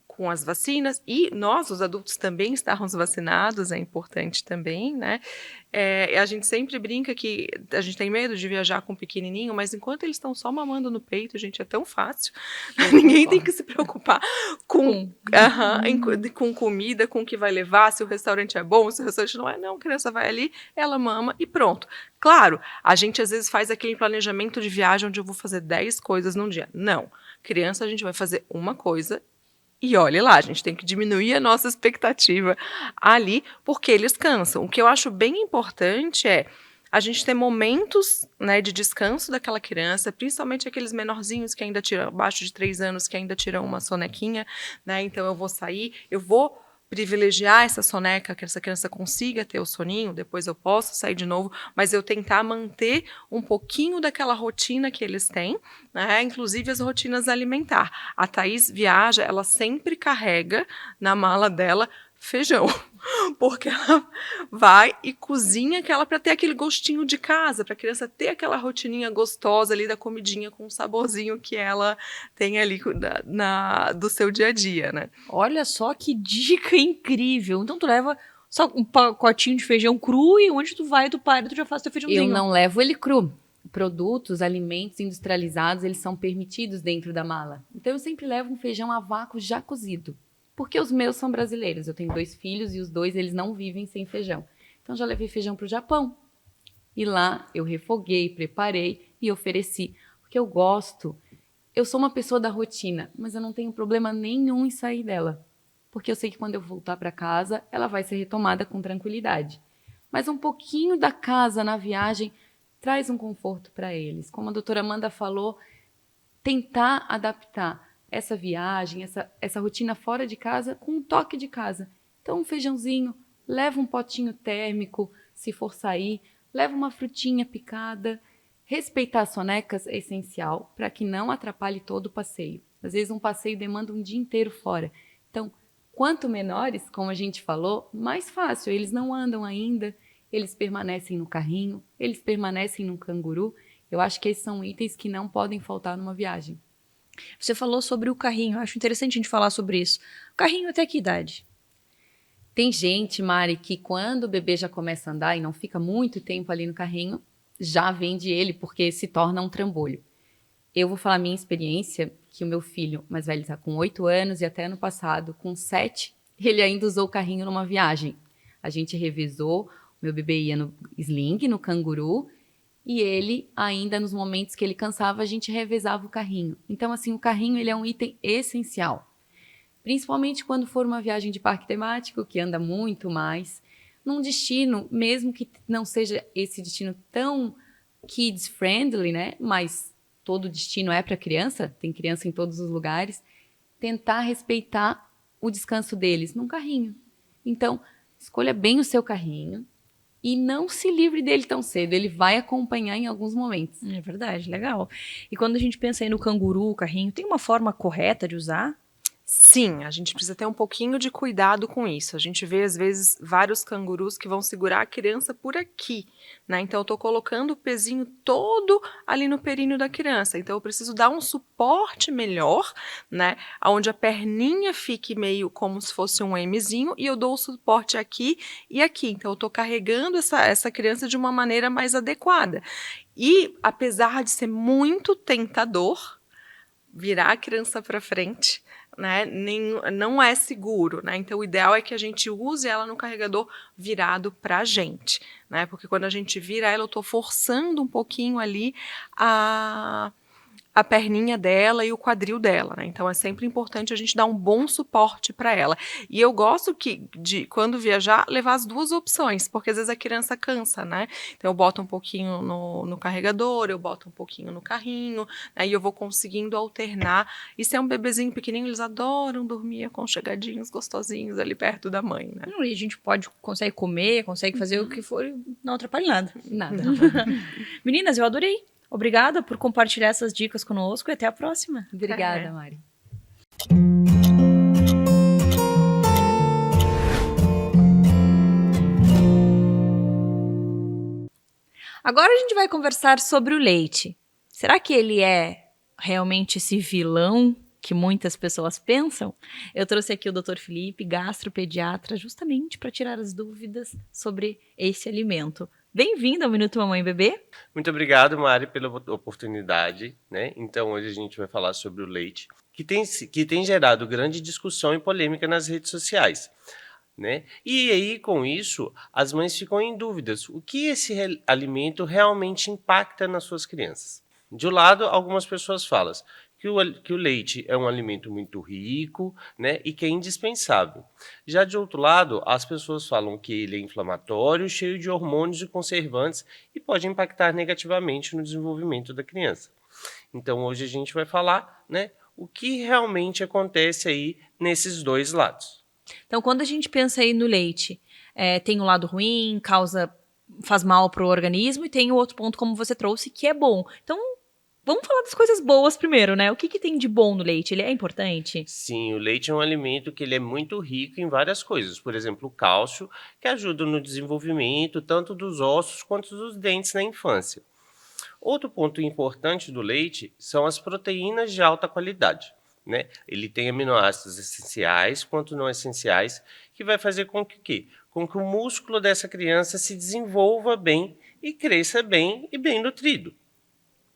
com as vacinas e nós, os adultos, também estarmos vacinados, é importante também, né? A gente sempre brinca que a gente tem medo de viajar com um pequenininho, mas enquanto eles estão só mamando no peito, gente, é tão fácil. Ninguém tem que se preocupar com comida, com o que vai levar, se o restaurante é bom, se o restaurante não é. Não, a criança vai ali, ela mama e pronto. Claro, a gente às vezes faz aquele planejamento de viagem onde eu vou fazer 10 coisas num dia. Não, criança a gente vai fazer uma coisa. E olha lá, a gente tem que diminuir a nossa expectativa ali, porque eles cansam. O que eu acho bem importante é a gente ter momentos, né, de descanso daquela criança, principalmente aqueles menorzinhos que ainda tiram, abaixo de 3 anos, que ainda tiram uma sonequinha, né? Então eu vou sair, eu vou privilegiar essa soneca, que essa criança consiga ter o soninho, depois eu posso sair de novo, mas eu tentar manter um pouquinho daquela rotina que eles têm, né? Inclusive as rotinas alimentar. A Thaís viaja, ela sempre carrega na mala dela feijão, porque ela vai e cozinha aquela para ter aquele gostinho de casa, para a criança ter aquela rotininha gostosa ali da comidinha com o saborzinho que ela tem ali do seu dia a dia, né? Olha só que dica incrível. Então tu leva só um pacotinho de feijão cru e onde tu vai, tu para, tu já faz teu feijãozinho. Eu não levo ele cru. Produtos, alimentos industrializados, eles são permitidos dentro da mala. Então eu sempre levo um feijão a vácuo já cozido. Porque os meus são brasileiros. Eu tenho 2 filhos e os 2, eles não vivem sem feijão. Então, já levei feijão para o Japão. E lá eu refoguei, preparei e ofereci. Porque eu gosto eu sou uma pessoa da rotina, mas eu não tenho problema nenhum em sair dela. Porque eu sei que quando eu voltar para casa, ela vai ser retomada com tranquilidade. Mas um pouquinho da casa na viagem traz um conforto para eles. Como a doutora Amanda falou, tentar adaptar essa viagem, essa rotina fora de casa com um toque de casa. Então, um feijãozinho, leva um potinho térmico, se for sair, leva uma frutinha picada. Respeitar as sonecas é essencial para que não atrapalhe todo o passeio. Às vezes, um passeio demanda um dia inteiro fora. Então, quanto menores, como a gente falou, mais fácil. Eles não andam ainda, eles permanecem no carrinho, eles permanecem no canguru. Eu acho que esses são itens que não podem faltar numa viagem. Você falou sobre o carrinho, eu acho interessante a gente falar sobre isso. O carrinho até que idade? Tem gente, Mari, que quando o bebê já começa a andar e não fica muito tempo ali no carrinho, já vende ele porque se torna um trambolho. Eu vou falar a minha experiência, que o meu filho mais velho está com 8 anos e até ano passado, com 7, ele ainda usou o carrinho numa viagem. A gente revezou, o meu bebê ia no sling, no canguru, e ele, ainda nos momentos que ele cansava, a gente revezava o carrinho. Então, assim, o carrinho ele é um item essencial. Principalmente quando for uma viagem de parque temático, que anda muito mais. Num destino, mesmo que não seja esse destino tão kids-friendly, né? Mas todo destino é para criança, tem criança em todos os lugares. Tentar respeitar o descanso deles num carrinho. Então, escolha bem o seu carrinho. E não se livre dele tão cedo, ele vai acompanhar em alguns momentos. É verdade, legal. E quando a gente pensa aí no canguru, o carrinho, tem uma forma correta de usar? Sim, a gente precisa ter um pouquinho de cuidado com isso. A gente vê, às vezes, vários cangurus que vão segurar a criança por aqui, né? Então, eu tô colocando o pezinho todo ali no períneo da criança. Então, eu preciso dar um suporte melhor, né? Onde a perninha fique meio como se fosse um Mzinho e eu dou o suporte aqui e aqui. Então, eu tô carregando essa criança de uma maneira mais adequada. E, apesar de ser muito tentador, virar a criança para frente, né, não é seguro, né? Então o ideal é que a gente use ela no carregador virado para a gente, né? Porque quando a gente vira ela, eu estou forçando um pouquinho ali a perninha dela e o quadril dela, né? Então é sempre importante a gente dar um bom suporte para ela. E eu gosto de quando viajar, levar as duas opções, porque às vezes a criança cansa, né? Então eu boto um pouquinho no carregador, eu boto um pouquinho no carrinho, né? E eu vou conseguindo alternar. E se é um bebezinho pequenininho, eles adoram dormir aconchegadinhos, gostosinhos ali perto da mãe, né? E a gente consegue comer, consegue fazer o que for, não atrapalha nada. Nada. Meninas, eu adorei. Obrigada por compartilhar essas dicas conosco e até a próxima. Obrigada, Mari. Agora a gente vai conversar sobre o leite. Será que ele é realmente esse vilão que muitas pessoas pensam? Eu trouxe aqui o Dr. Felipe, gastropediatra, justamente para tirar as dúvidas sobre esse alimento. Bem-vindo ao Minuto Mamãe e Bebê. Muito obrigado, Mari, pela oportunidade, né? Então, hoje a gente vai falar sobre o leite, que tem gerado grande discussão e polêmica nas redes sociais, né? E aí, com isso, as mães ficam em dúvidas. O que esse alimento realmente impacta nas suas crianças? De um lado, algumas pessoas falam que o leite é um alimento muito rico, né, e que é indispensável. Já de outro lado, as pessoas falam que ele é inflamatório, cheio de hormônios e conservantes e pode impactar negativamente no desenvolvimento da criança. Então, hoje a gente vai falar, né, o que realmente acontece aí nesses dois lados. Então, quando a gente pensa aí no leite, tem um lado ruim, faz mal para o organismo, e tem o outro ponto, como você trouxe, que é bom. Então, vamos falar das coisas boas primeiro, né? O que tem de bom no leite? Ele é importante? Sim, o leite é um alimento que ele é muito rico em várias coisas. Por exemplo, o cálcio, que ajuda no desenvolvimento tanto dos ossos quanto dos dentes na infância. Outro ponto importante do leite são as proteínas de alta qualidade, né? Ele tem aminoácidos essenciais quanto não essenciais, que vai fazer com que o músculo dessa criança se desenvolva bem e cresça bem e bem nutrido.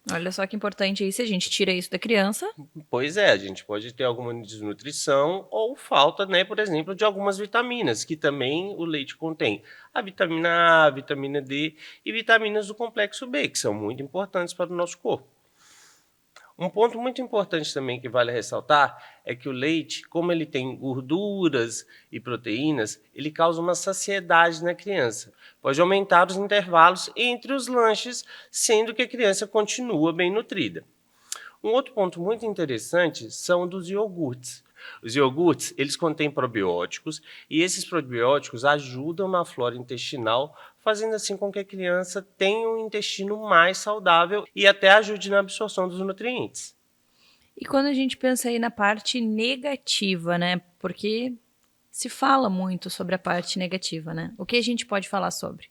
Olha só que importante aí, se a gente tira isso da criança. Pois é, a gente pode ter alguma desnutrição ou falta, né, por exemplo, de algumas vitaminas, que também o leite contém. A vitamina A, a vitamina D e vitaminas do complexo B, que são muito importantes para o nosso corpo. Um ponto muito importante também que vale ressaltar é que o leite, como ele tem gorduras e proteínas, ele causa uma saciedade na criança. Pode aumentar os intervalos entre os lanches, sendo que a criança continua bem nutrida. Um outro ponto muito interessante são dos iogurtes. Os iogurtes, eles contêm probióticos e esses probióticos ajudam na flora intestinal, fazendo assim com que a criança tenha um intestino mais saudável e até ajude na absorção dos nutrientes. E quando a gente pensa aí na parte negativa, né? Porque se fala muito sobre a parte negativa, né? O que a gente pode falar sobre?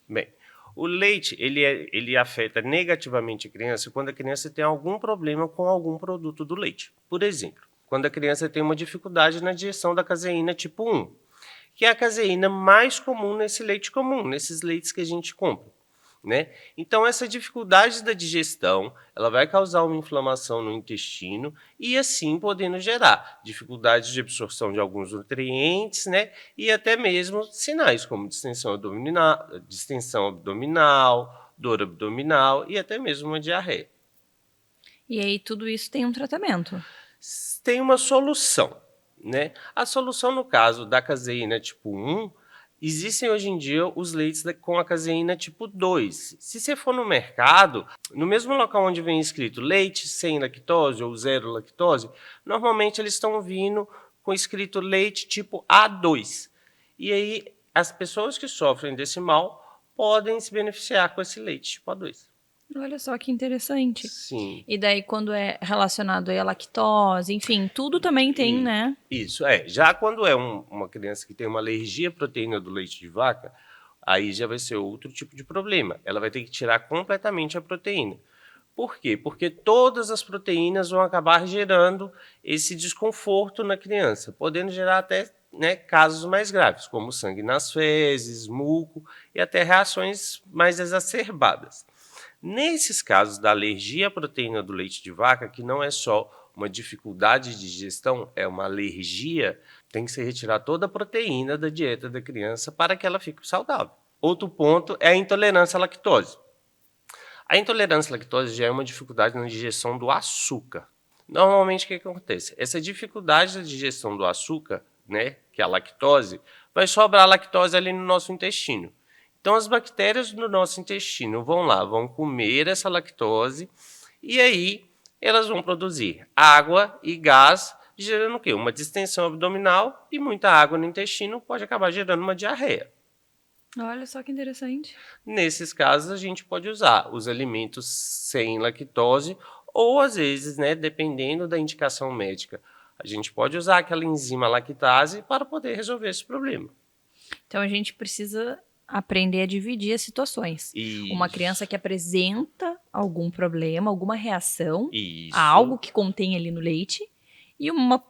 Bem, o leite, ele afeta negativamente a criança quando a criança tem algum problema com algum produto do leite. Por exemplo, quando a criança tem uma dificuldade na digestão da caseína tipo 1, que é a caseína mais comum nesse leite comum, nesses leites que a gente compra, né? Então, essa dificuldade da digestão, ela vai causar uma inflamação no intestino e, assim, podendo gerar dificuldade de absorção de alguns nutrientes, né? E até mesmo sinais como distensão abdominal, dor abdominal e até mesmo uma diarreia. E aí tudo isso tem um tratamento. Tem uma solução, né? A solução, no caso da caseína tipo 1, existem hoje em dia os leites com a caseína tipo 2. Se você for no mercado, no mesmo local onde vem escrito leite sem lactose ou zero lactose, normalmente eles estão vindo com escrito leite tipo A2. E aí as pessoas que sofrem desse mal podem se beneficiar com esse leite tipo A2. Olha só que interessante. Sim. E daí quando é relacionado aí à lactose, enfim, tudo também tem, né? Isso, já quando é uma criança que tem uma alergia à proteína do leite de vaca, aí já vai ser outro tipo de problema. Ela vai ter que tirar completamente a proteína. Por quê? Porque todas as proteínas vão acabar gerando esse desconforto na criança, podendo gerar até, né, casos mais graves, como sangue nas fezes, muco e até reações mais exacerbadas. Nesses casos da alergia à proteína do leite de vaca, que não é só uma dificuldade de digestão, é uma alergia, tem que se retirar toda a proteína da dieta da criança para que ela fique saudável. Outro ponto é a intolerância à lactose. A intolerância à lactose já é uma dificuldade na digestão do açúcar. Normalmente, o que acontece? Essa dificuldade da digestão do açúcar, né, que é a lactose, vai sobrar lactose ali no nosso intestino. Então, as bactérias do nosso intestino vão comer essa lactose e aí elas vão produzir água e gás, gerando o quê? Uma distensão abdominal e muita água no intestino pode acabar gerando uma diarreia. Olha só que interessante. Nesses casos, a gente pode usar os alimentos sem lactose ou, às vezes, né, dependendo da indicação médica, a gente pode usar aquela enzima lactase para poder resolver esse problema. Então a gente precisa aprender a dividir as situações. Isso. Uma criança que apresenta algum problema, alguma reação Isso. a algo que contém ali no leite, e uma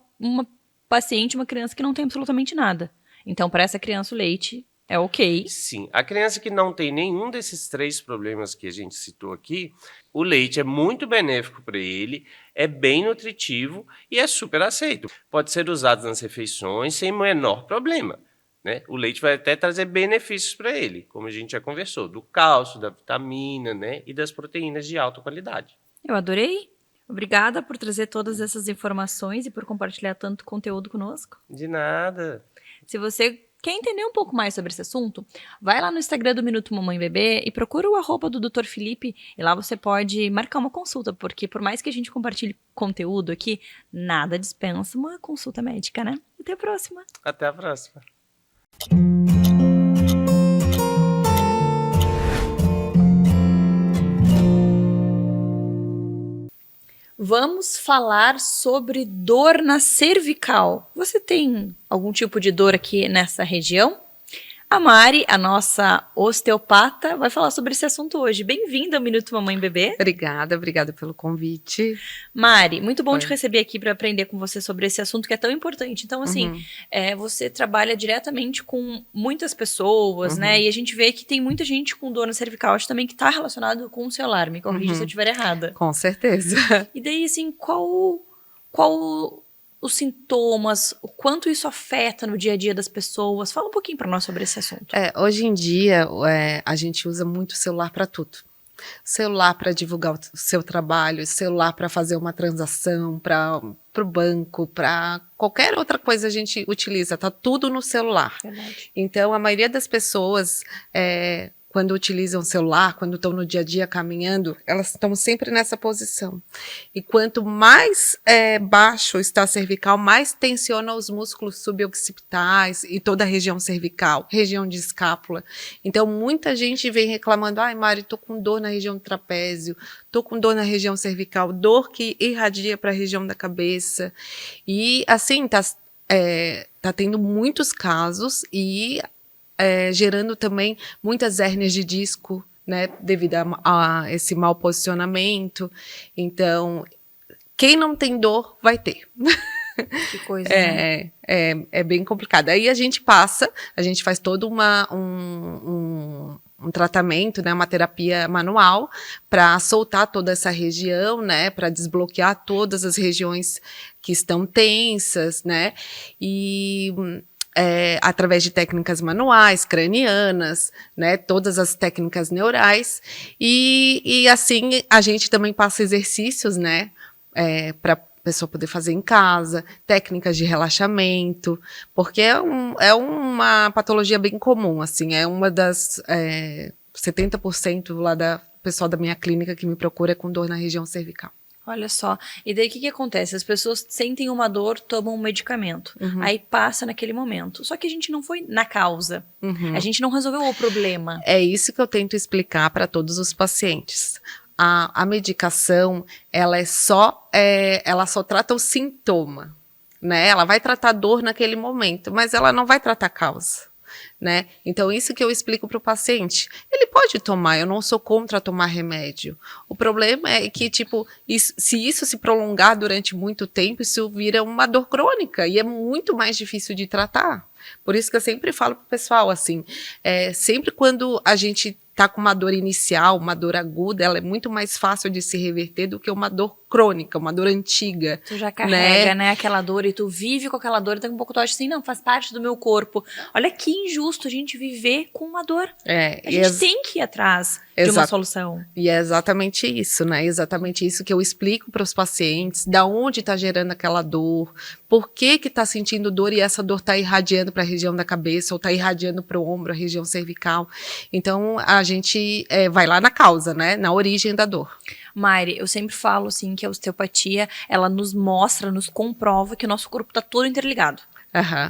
paciente, uma criança que não tem absolutamente nada. Então, para essa criança, o leite é ok. Sim, a criança que não tem nenhum desses 3 problemas que a gente citou aqui, o leite é muito benéfico para ele, é bem nutritivo e é super aceito. Pode ser usado nas refeições sem o menor problema, né? O leite vai até trazer benefícios para ele, como a gente já conversou, do cálcio, da vitamina, né, e das proteínas de alta qualidade. Eu adorei. Obrigada por trazer todas essas informações e por compartilhar tanto conteúdo conosco. De nada. Se você quer entender um pouco mais sobre esse assunto, vai lá no Instagram do Minuto Mamãe Bebê e procura o @ do Dr. Felipe, e lá você pode marcar uma consulta, porque por mais que a gente compartilhe conteúdo aqui, nada dispensa uma consulta médica, né? Até a próxima! Até a próxima. Vamos falar sobre dor na cervical. Você tem algum tipo de dor aqui nessa região? A Mari, a nossa osteopata, vai falar sobre esse assunto hoje. Bem-vinda ao Minuto Mamãe Bebê. Obrigada pelo convite. Mari, muito bom te receber aqui para aprender com você sobre esse assunto que é tão importante. Então, assim, você trabalha diretamente com muitas pessoas, né? E a gente vê que tem muita gente com dor na cervical, acho também que está relacionado com o celular. Me corrija se eu estiver errada. Com certeza. E daí, assim, qual os sintomas, o quanto isso afeta no dia a dia das pessoas? Fala um pouquinho para nós sobre esse assunto. Hoje em dia, a gente usa muito o celular para tudo. Celular para divulgar o seu trabalho, celular para fazer uma transação, para o banco, para qualquer outra coisa a gente utiliza, tá tudo no celular. Verdade. Então, a maioria das pessoas, quando utilizam o celular, quando estão no dia a dia caminhando, elas estão sempre nessa posição. E quanto mais baixo está a cervical, mais tensiona os músculos suboccipitais e toda a região cervical, região de escápula. Então, muita gente vem reclamando, ai, Mari, tô com dor na região do trapézio, tô com dor na região cervical, dor que irradia para a região da cabeça. E, assim, tá tendo muitos casos e gerando também muitas hérnias de disco, né, devido a esse mau posicionamento. Então, quem não tem dor vai ter. Que coisa, né? É bem complicado. Aí a gente faz todo um tratamento, né, uma terapia manual para soltar toda essa região, né, para desbloquear todas as regiões que estão tensas, né, e através de técnicas manuais, cranianas, né, todas as técnicas neurais, e assim a gente também passa exercícios, né, para a pessoa poder fazer em casa, técnicas de relaxamento, porque é uma patologia bem comum, assim, é uma das 70% lá da pessoal da minha clínica que me procura com dor na região cervical. Olha só. E daí o que acontece? As pessoas sentem uma dor, tomam um medicamento. Aí passa naquele momento. Só que a gente não foi na causa. A gente não resolveu o problema. É isso que eu tento explicar para todos os pacientes. A medicação, ela só trata o sintoma, né? Ela vai tratar a dor naquele momento, mas ela não vai tratar a causa. Né? Então, isso que eu explico para o paciente. Ele pode tomar, eu não sou contra tomar remédio. O problema é que, tipo, se isso se prolongar durante muito tempo, isso vira uma dor crônica e é muito mais difícil de tratar. Por isso que eu sempre falo para o pessoal, assim, sempre quando a gente tá com uma dor inicial, uma dor aguda, ela é muito mais fácil de se reverter do que uma dor crônica, uma dor antiga. Tu já carrega, né, aquela dor e tu vive com aquela dor e daqui a pouco tu acha assim, não, faz parte do meu corpo. Olha que injusto a gente viver com uma dor. A gente tem que ir atrás de uma solução. E é exatamente isso, né? Exatamente isso que eu explico para os pacientes, da onde está gerando aquela dor, por que está sentindo dor e essa dor está irradiando para a região da cabeça ou está irradiando para o ombro, a região cervical. Então, a gente vai lá na causa, né? Na origem da dor. Mari, eu sempre falo assim que a osteopatia, ela nos mostra, nos comprova que o nosso corpo está todo interligado.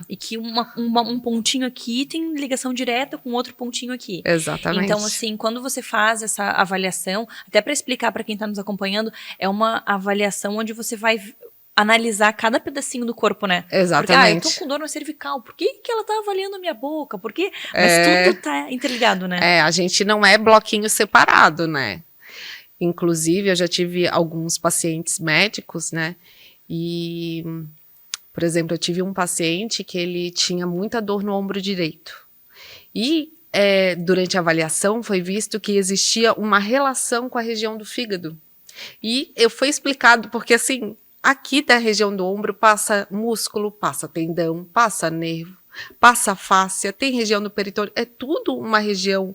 E que um pontinho aqui tem ligação direta com outro pontinho aqui. Exatamente. Então, assim, quando você faz essa avaliação, até para explicar para quem está nos acompanhando, é uma avaliação onde você vai analisar cada pedacinho do corpo, né? Exatamente. Porque, eu tô com dor na cervical, por que ela tá avaliando a minha boca? Por quê? Mas tudo tá interligado, né? A gente não é bloquinho separado, né? Inclusive, eu já tive alguns pacientes médicos, né? E, por exemplo, eu tive um paciente que ele tinha muita dor no ombro direito. E, durante a avaliação, foi visto que existia uma relação com a região do fígado. E foi explicado, porque assim, aqui da região do ombro passa músculo, passa tendão, passa nervo, passa fáscia, tem região do peritônio, é tudo uma região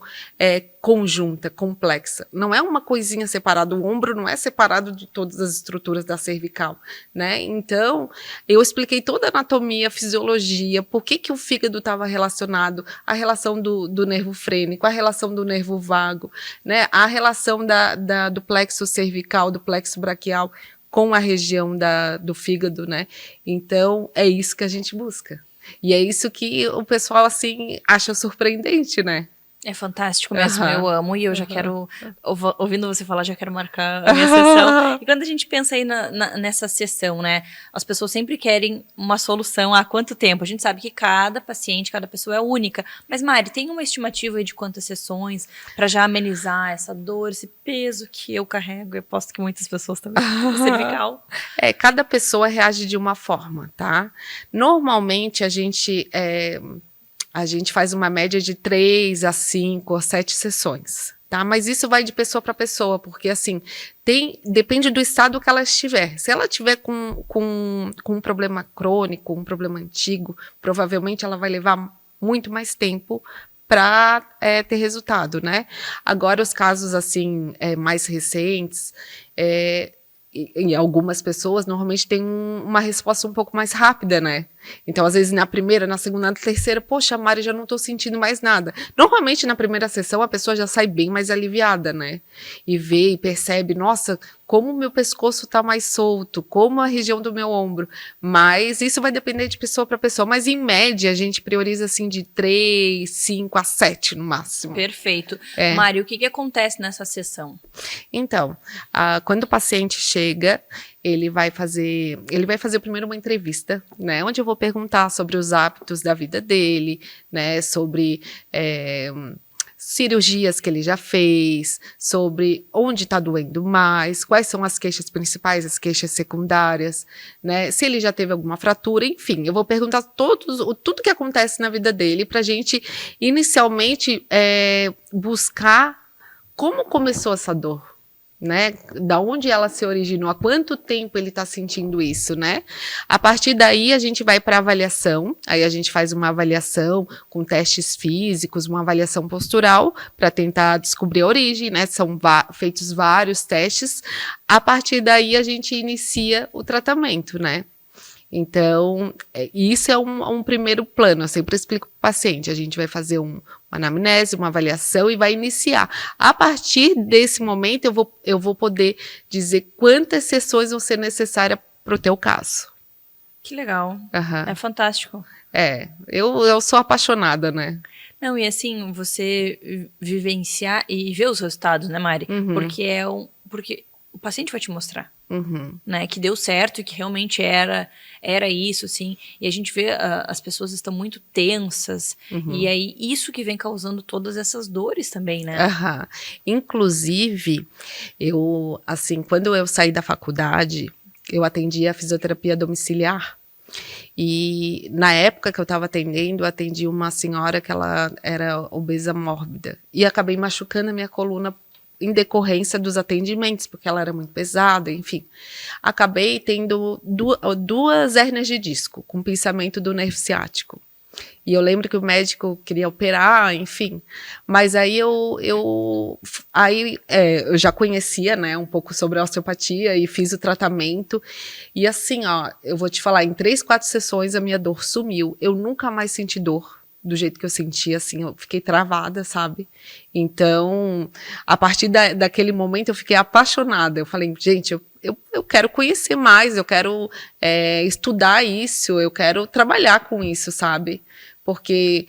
conjunta, complexa. Não é uma coisinha separada, o ombro não é separado de todas as estruturas da cervical, né? Então, eu expliquei toda a anatomia, a fisiologia, por que o fígado estava relacionado, a relação do nervo frênico, a relação do nervo vago, né? A relação do plexo cervical, do plexo braquial com a região do fígado, né? Então, é isso que a gente busca. E é isso que o pessoal, assim, acha surpreendente, né? É fantástico mesmo, eu amo. E eu já quero, ouvindo você falar, já quero marcar a minha sessão. E quando a gente pensa aí nessa sessão, né? As pessoas sempre querem uma solução há quanto tempo? A gente sabe que cada paciente, cada pessoa é única. Mas, Mari, tem uma estimativa aí de quantas sessões para já amenizar essa dor, esse peso que eu carrego? Eu aposto que muitas pessoas também. Cervical. Cada pessoa reage de uma forma, tá? Normalmente, a gente faz uma média de 3 a 5 ou 7 sessões, tá? Mas isso vai de pessoa para pessoa, porque assim, depende do estado que ela estiver. Se ela estiver com um problema crônico, um problema antigo, provavelmente ela vai levar muito mais tempo para ter resultado, né? Agora, os casos, assim, mais recentes, em algumas pessoas, normalmente tem uma resposta um pouco mais rápida, né? Então, às vezes, na primeira, na segunda, na terceira, poxa, Mari, já não tô sentindo mais nada. Normalmente, na primeira sessão, a pessoa já sai bem mais aliviada, né? E vê e percebe, nossa, como o meu pescoço tá mais solto, como a região do meu ombro. Mas isso vai depender de pessoa para pessoa. Mas, em média, a gente prioriza, assim, de 3, 5 a 7 no máximo. Perfeito. É. Mário, o que acontece nessa sessão? Então, quando o paciente chega, ele vai fazer primeiro uma entrevista, né, onde eu vou perguntar sobre os hábitos da vida dele, né, sobre cirurgias que ele já fez, sobre onde está doendo mais, quais são as queixas principais, as queixas secundárias, né, se ele já teve alguma fratura, enfim, eu vou perguntar tudo que acontece na vida dele para a gente inicialmente buscar como começou essa dor, né? Da onde ela se originou, há quanto tempo ele está sentindo isso, né? A partir daí a gente vai para avaliação, aí a gente faz uma avaliação com testes físicos, uma avaliação postural para tentar descobrir a origem, né? São feitos vários testes. A partir daí a gente inicia o tratamento, né? Então, isso é um primeiro plano. Eu sempre explico para o paciente, a gente vai fazer uma anamnese, uma avaliação e vai iniciar. A partir desse momento, eu vou poder dizer quantas sessões vão ser necessárias para o teu caso. Que legal. Uhum. É fantástico. Eu sou apaixonada, né? Não, e assim, você vivenciar e ver os resultados, né, Mari? Uhum. Porque o paciente vai te mostrar. Uhum. Né, que deu certo e que realmente era isso, assim, e a gente vê as pessoas estão muito tensas, e aí isso que vem causando todas essas dores também, né? Uhum. Inclusive, quando eu saí da faculdade, eu atendi a fisioterapia domiciliar, e na época que eu estava atendendo, eu atendi uma senhora que ela era obesa mórbida, e acabei machucando a minha coluna em decorrência dos atendimentos, porque ela era muito pesada, enfim. Acabei tendo duas hérnias de disco, com pinçamento do nervo ciático. E eu lembro que o médico queria operar, enfim. Mas aí eu já conhecia, né, um pouco sobre a osteopatia e fiz o tratamento. E assim, eu vou te falar, em 3, 4 sessões a minha dor sumiu. Eu nunca mais senti dor do jeito que eu sentia, assim, eu fiquei travada, sabe? Então, a partir daquele momento eu fiquei apaixonada. Eu falei, gente, eu quero conhecer mais, eu quero estudar isso, eu quero trabalhar com isso, sabe? Porque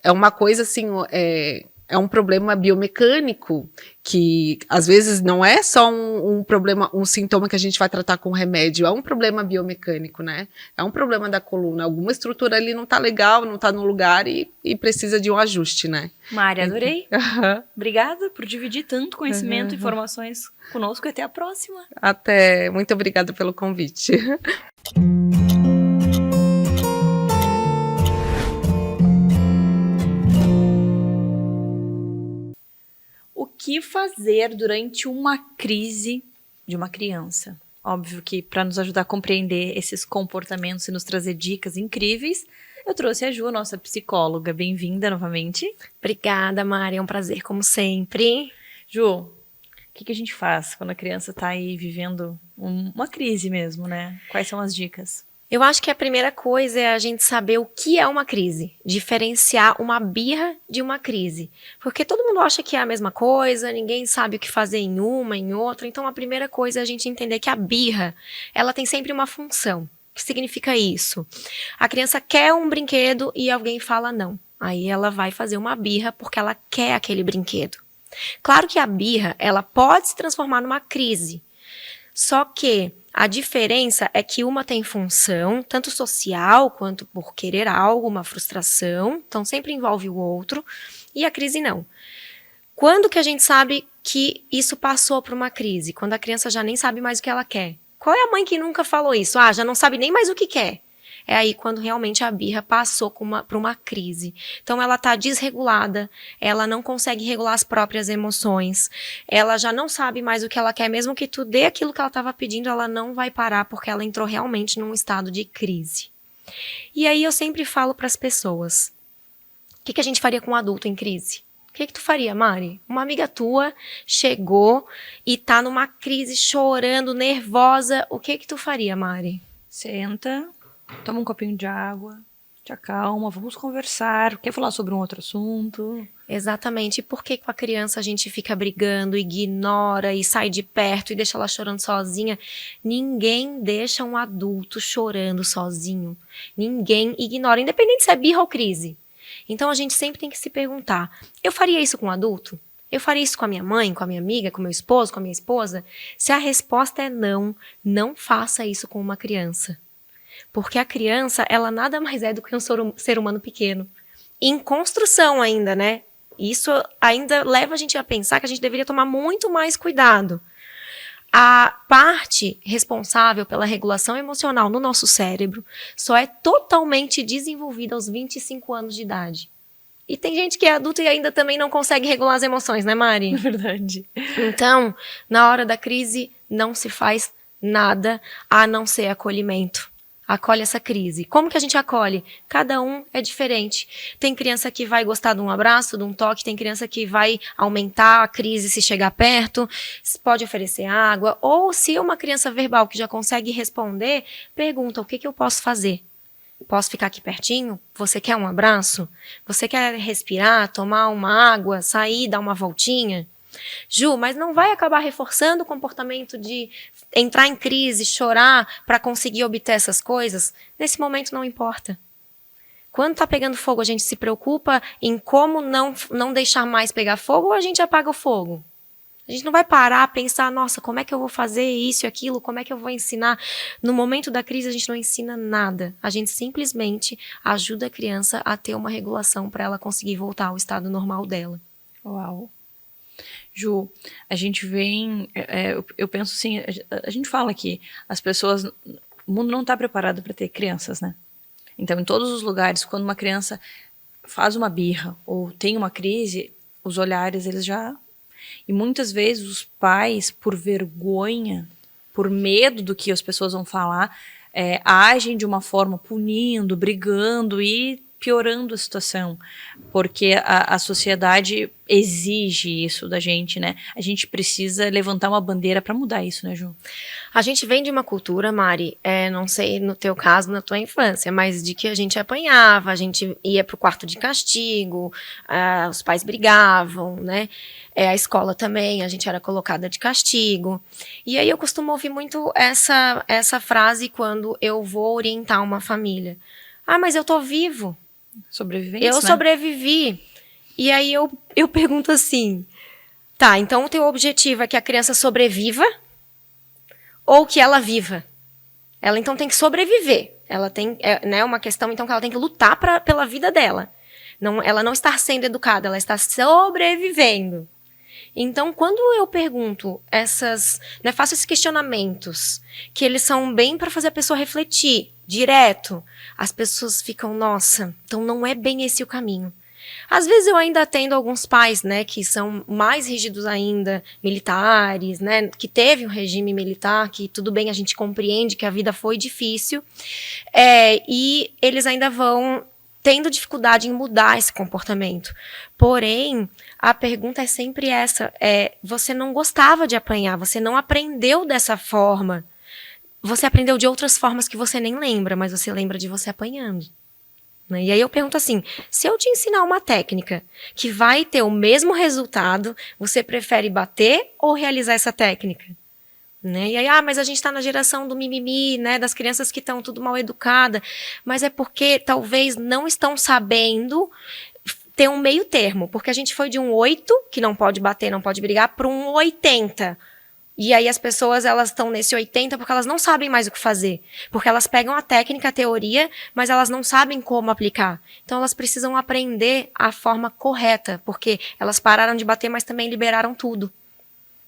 é uma coisa, assim, é um problema biomecânico que, às vezes, não é só um problema, um sintoma que a gente vai tratar com remédio, é um problema biomecânico, né? É um problema da coluna. Alguma estrutura ali não tá legal, não tá no lugar e precisa de um ajuste, né? Mari, adorei. Obrigada por dividir tanto conhecimento e informações conosco e até a próxima. Até. Muito obrigada pelo convite. O que fazer durante uma crise de uma criança? Óbvio que para nos ajudar a compreender esses comportamentos e nos trazer dicas incríveis, eu trouxe a Ju, a nossa psicóloga. Bem-vinda novamente. Obrigada, Mari. É um prazer, como sempre. Ju, o que a gente faz quando a criança está aí vivendo uma crise mesmo, né? Quais são as dicas? Eu acho que a primeira coisa é a gente saber o que é uma crise, diferenciar uma birra de uma crise. Porque todo mundo acha que é a mesma coisa, ninguém sabe o que fazer em uma, em outra. Então a primeira coisa é a gente entender que a birra, ela tem sempre uma função. O que significa isso? A criança quer um brinquedo e alguém fala não. Aí ela vai fazer uma birra porque ela quer aquele brinquedo. Claro que a birra, ela pode se transformar numa crise. Só que a diferença é que uma tem função, tanto social quanto por querer algo, uma frustração, então sempre envolve o outro, e a crise não. Quando que a gente sabe que isso passou por uma crise? Quando a criança já nem sabe mais o que ela quer. Qual é a mãe que nunca falou isso? Já não sabe nem mais o que quer. É aí quando realmente a birra passou por uma crise. Então ela está desregulada, ela não consegue regular as próprias emoções, ela já não sabe mais o que ela quer, mesmo que tu dê aquilo que ela estava pedindo, ela não vai parar porque ela entrou realmente num estado de crise. E aí eu sempre falo para as pessoas, O que a gente faria com um adulto em crise? O que tu faria, Mari? Uma amiga tua chegou e tá numa crise, chorando, nervosa. O que tu faria, Mari? Senta, toma um copinho de água, te acalma, vamos conversar. Quer falar sobre um outro assunto? Exatamente. E por que com a criança a gente fica brigando, ignora e sai de perto e deixa ela chorando sozinha? Ninguém deixa um adulto chorando sozinho. Ninguém ignora, independente se é birra ou crise. Então a gente sempre tem que se perguntar, eu faria isso com um adulto? Eu faria isso com a minha mãe, com a minha amiga, com meu esposo, com a minha esposa? Se a resposta é não, não faça isso com uma criança. Porque a criança, ela nada mais é do que um ser humano pequeno. Em construção ainda, né? Isso ainda leva a gente a pensar que a gente deveria tomar muito mais cuidado. A parte responsável pela regulação emocional no nosso cérebro só é totalmente desenvolvida aos 25 anos de idade. E tem gente que é adulta e ainda também não consegue regular as emoções, né, Mari? É verdade. Então, na hora da crise, não se faz nada a não ser acolhimento. Acolhe essa crise. Como que a gente acolhe? Cada um é diferente. Tem criança que vai gostar de um abraço, de um toque, tem criança que vai aumentar a crise se chegar perto, pode oferecer água, ou se é uma criança verbal que já consegue responder, pergunta, o que eu posso fazer? Posso ficar aqui pertinho? Você quer um abraço? Você quer respirar, tomar uma água, sair, dar uma voltinha? Ju, mas não vai acabar reforçando o comportamento de entrar em crise, chorar para conseguir obter essas coisas? Nesse momento não importa. Quando tá pegando fogo, a gente se preocupa em como não deixar mais pegar fogo ou a gente apaga o fogo? A gente não vai parar a pensar, nossa, como é que eu vou fazer isso e aquilo, como é que eu vou ensinar? No momento da crise, a gente não ensina nada. A gente simplesmente ajuda a criança a ter uma regulação para ela conseguir voltar ao estado normal dela. Uau. Ju, a gente vem, eu penso assim, a gente fala que as pessoas, o mundo não está preparado para ter crianças, né? Então, em todos os lugares, quando uma criança faz uma birra ou tem uma crise, os olhares, eles já... E muitas vezes os pais, por vergonha, por medo do que as pessoas vão falar, agem de uma forma punindo, brigando e piorando a situação, porque a sociedade exige isso da gente, né? A gente precisa levantar uma bandeira para mudar isso, né, Ju? A gente vem de uma cultura, Mari, não sei no teu caso, na tua infância, mas de que a gente apanhava, a gente ia pro quarto de castigo, os pais brigavam, né? A escola também, a gente era colocada de castigo. E aí eu costumo ouvir muito essa frase quando eu vou orientar uma família. Ah, mas eu tô vivo. Sobrevivente, eu sobrevivi. E aí eu pergunto assim, tá, então o teu objetivo é que a criança sobreviva ou que ela viva? Ela então tem que sobreviver. Ela tem, né, uma questão então que ela tem que lutar pela vida dela. Ela não está sendo educada, ela está sobrevivendo. Então, quando eu pergunto faço esses questionamentos, que eles são bem para fazer a pessoa refletir, direto, as pessoas ficam, nossa, então não é bem esse o caminho. Às vezes eu ainda atendo alguns pais, né, que são mais rígidos ainda, militares, né, que teve um regime militar, que tudo bem, a gente compreende que a vida foi difícil, e eles ainda vão tendo dificuldade em mudar esse comportamento. Porém, a pergunta é sempre essa, você não gostava de apanhar, você não aprendeu dessa forma. Você aprendeu de outras formas que você nem lembra, mas você lembra de você apanhando. Né? E aí eu pergunto assim, se eu te ensinar uma técnica que vai ter o mesmo resultado, você prefere bater ou realizar essa técnica? Né? E aí, mas a gente está na geração do mimimi, né, das crianças que estão tudo mal educadas, mas é porque talvez não estão sabendo ter um meio termo, porque a gente foi de um 8, que não pode bater, não pode brigar, para um 80. E aí as pessoas, elas estão nesse 80 porque elas não sabem mais o que fazer, porque elas pegam a técnica, a teoria, mas elas não sabem como aplicar. Então elas precisam aprender a forma correta, porque elas pararam de bater, mas também liberaram tudo.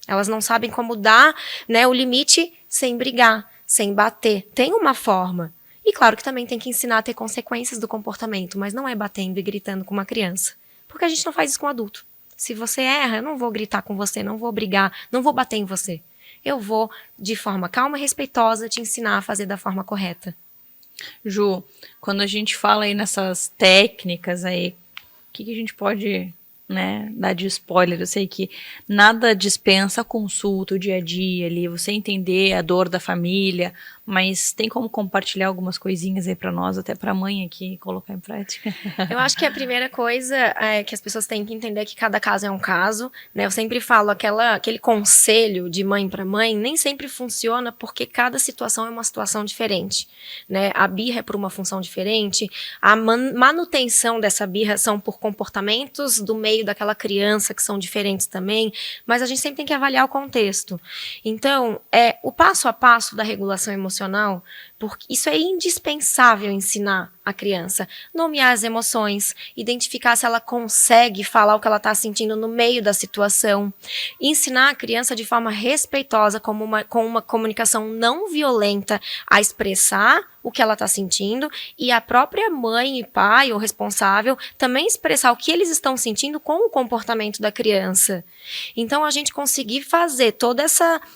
Elas não sabem como dar, né, o limite sem brigar, sem bater. Tem uma forma. E claro que também tem que ensinar a ter consequências do comportamento, mas não é batendo e gritando com uma criança. Porque a gente não faz isso com adulto. Se você erra, eu não vou gritar com você, não vou brigar, não vou bater em você. Eu vou, de forma calma e respeitosa, te ensinar a fazer da forma correta. Ju, quando a gente fala aí nessas técnicas aí que a gente pode, né, dar de spoiler? Eu sei que nada dispensa a consulta, o dia a dia ali, você entender a dor da família, mas tem como compartilhar algumas coisinhas aí pra nós, até pra mãe aqui, colocar em prática? Eu acho que a primeira coisa é que as pessoas têm que entender que cada caso é um caso, né? Eu sempre falo, aquele conselho de mãe para mãe nem sempre funciona porque cada situação é uma situação diferente, né? A birra é por uma função diferente, a manutenção dessa birra são por comportamentos do meio daquela criança que são diferentes também, mas a gente sempre tem que avaliar o contexto. Então, o passo a passo da regulação emocional, porque isso é indispensável ensinar a criança. Nomear as emoções, identificar se ela consegue falar o que ela está sentindo no meio da situação, ensinar a criança de forma respeitosa, com uma comunicação não violenta, a expressar o que ela está sentindo, e a própria mãe e pai, ou responsável, também expressar o que eles estão sentindo com o comportamento da criança. Então, a gente conseguir fazer todo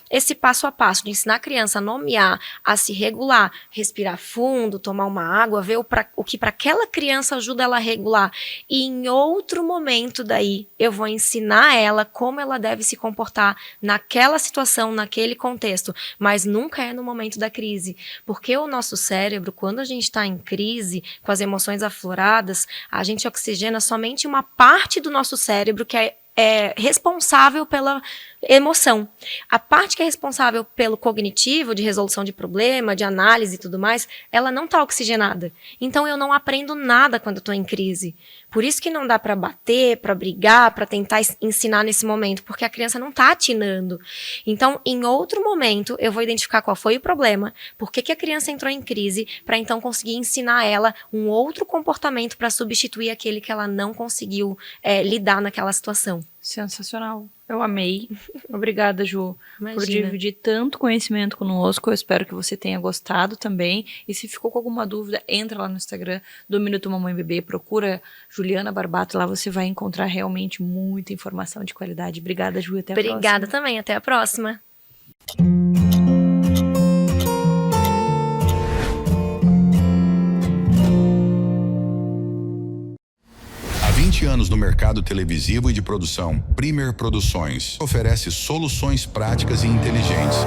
esse passo a passo, de ensinar a criança a nomear, a se regular, respirar fundo, tomar uma água, ver o que para aquela criança ajuda ela a regular. E em outro momento daí, eu vou ensinar ela como ela deve se comportar naquela situação, naquele contexto. Mas nunca é no momento da crise. Porque o nosso cérebro, quando a gente está em crise, com as emoções afloradas, a gente oxigena somente uma parte do nosso cérebro que é responsável pela emoção. A parte que é responsável pelo cognitivo, de resolução de problema, de análise e tudo mais, ela não está oxigenada. Então eu não aprendo nada quando eu estou em crise. Por isso que não dá para bater, para brigar, para tentar ensinar nesse momento, porque a criança não está atinando. Então, em outro momento, eu vou identificar qual foi o problema, por que a criança entrou em crise, para então conseguir ensinar ela um outro comportamento para substituir aquele que ela não conseguiu lidar naquela situação. Sensacional. Eu amei. Obrigada, Ju, Imagina. por dividir tanto conhecimento conosco. Eu espero que você tenha gostado também. E se ficou com alguma dúvida, entra lá no Instagram do Minuto Mamãe Bebê, procura Juliana Barbato, lá você vai encontrar realmente muita informação de qualidade. Obrigada, Ju, até a próxima. Obrigada também, até a próxima. Há 20 anos no mercado televisivo e de produção, Premier Produções oferece soluções práticas e inteligentes.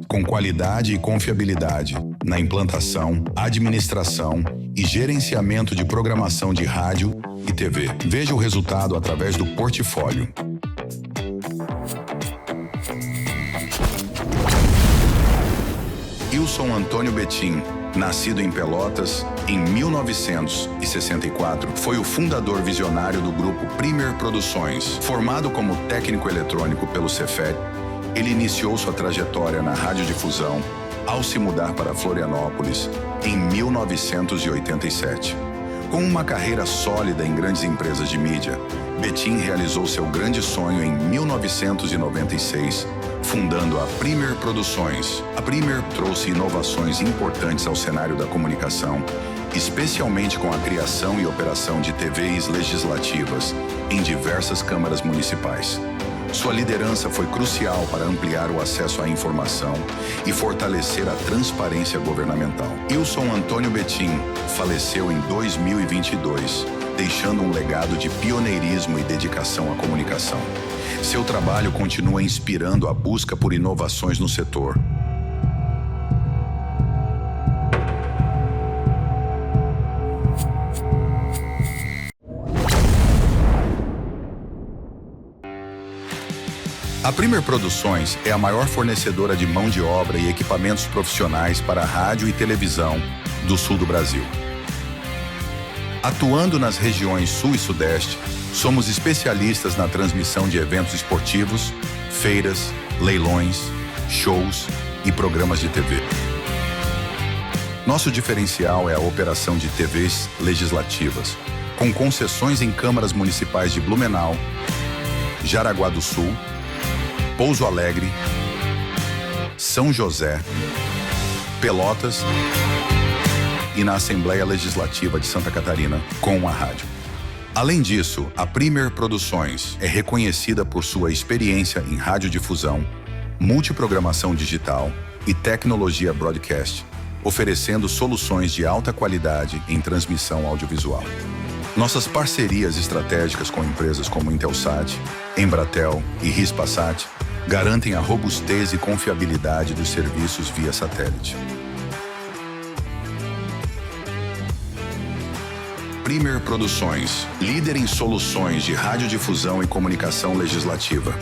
Com qualidade e confiabilidade na implantação, administração e gerenciamento de programação de rádio e TV. Veja o resultado através do portfólio. Ilson Antônio Betim, nascido em Pelotas em 1964, foi o fundador visionário do grupo Premier Produções. Formado como técnico eletrônico pelo Cefet, ele iniciou sua trajetória na radiodifusão ao se mudar para Florianópolis em 1987. Com uma carreira sólida em grandes empresas de mídia, Betim realizou seu grande sonho em 1996, fundando a Premier Produções. A Premier trouxe inovações importantes ao cenário da comunicação, especialmente com a criação e operação de TVs legislativas em diversas câmaras municipais. Sua liderança foi crucial para ampliar o acesso à informação e fortalecer a transparência governamental. Ilson Antônio Betim faleceu em 2022, deixando um legado de pioneirismo e dedicação à comunicação. Seu trabalho continua inspirando a busca por inovações no setor. A Premier Produções é a maior fornecedora de mão de obra e equipamentos profissionais para rádio e televisão do sul do Brasil. Atuando nas regiões Sul e Sudeste, somos especialistas na transmissão de eventos esportivos, feiras, leilões, shows e programas de TV. Nosso diferencial é a operação de TVs legislativas, com concessões em câmaras municipais de Blumenau, Jaraguá do Sul, Pouso Alegre, São José, Pelotas e na Assembleia Legislativa de Santa Catarina com a rádio. Além disso, a Premier Produções é reconhecida por sua experiência em radiodifusão, multiprogramação digital e tecnologia broadcast, oferecendo soluções de alta qualidade em transmissão audiovisual. Nossas parcerias estratégicas com empresas como Intelsat, Embratel e Hispasat garantem a robustez e confiabilidade dos serviços via satélite. Premier Produções, líder em soluções de radiodifusão e comunicação legislativa.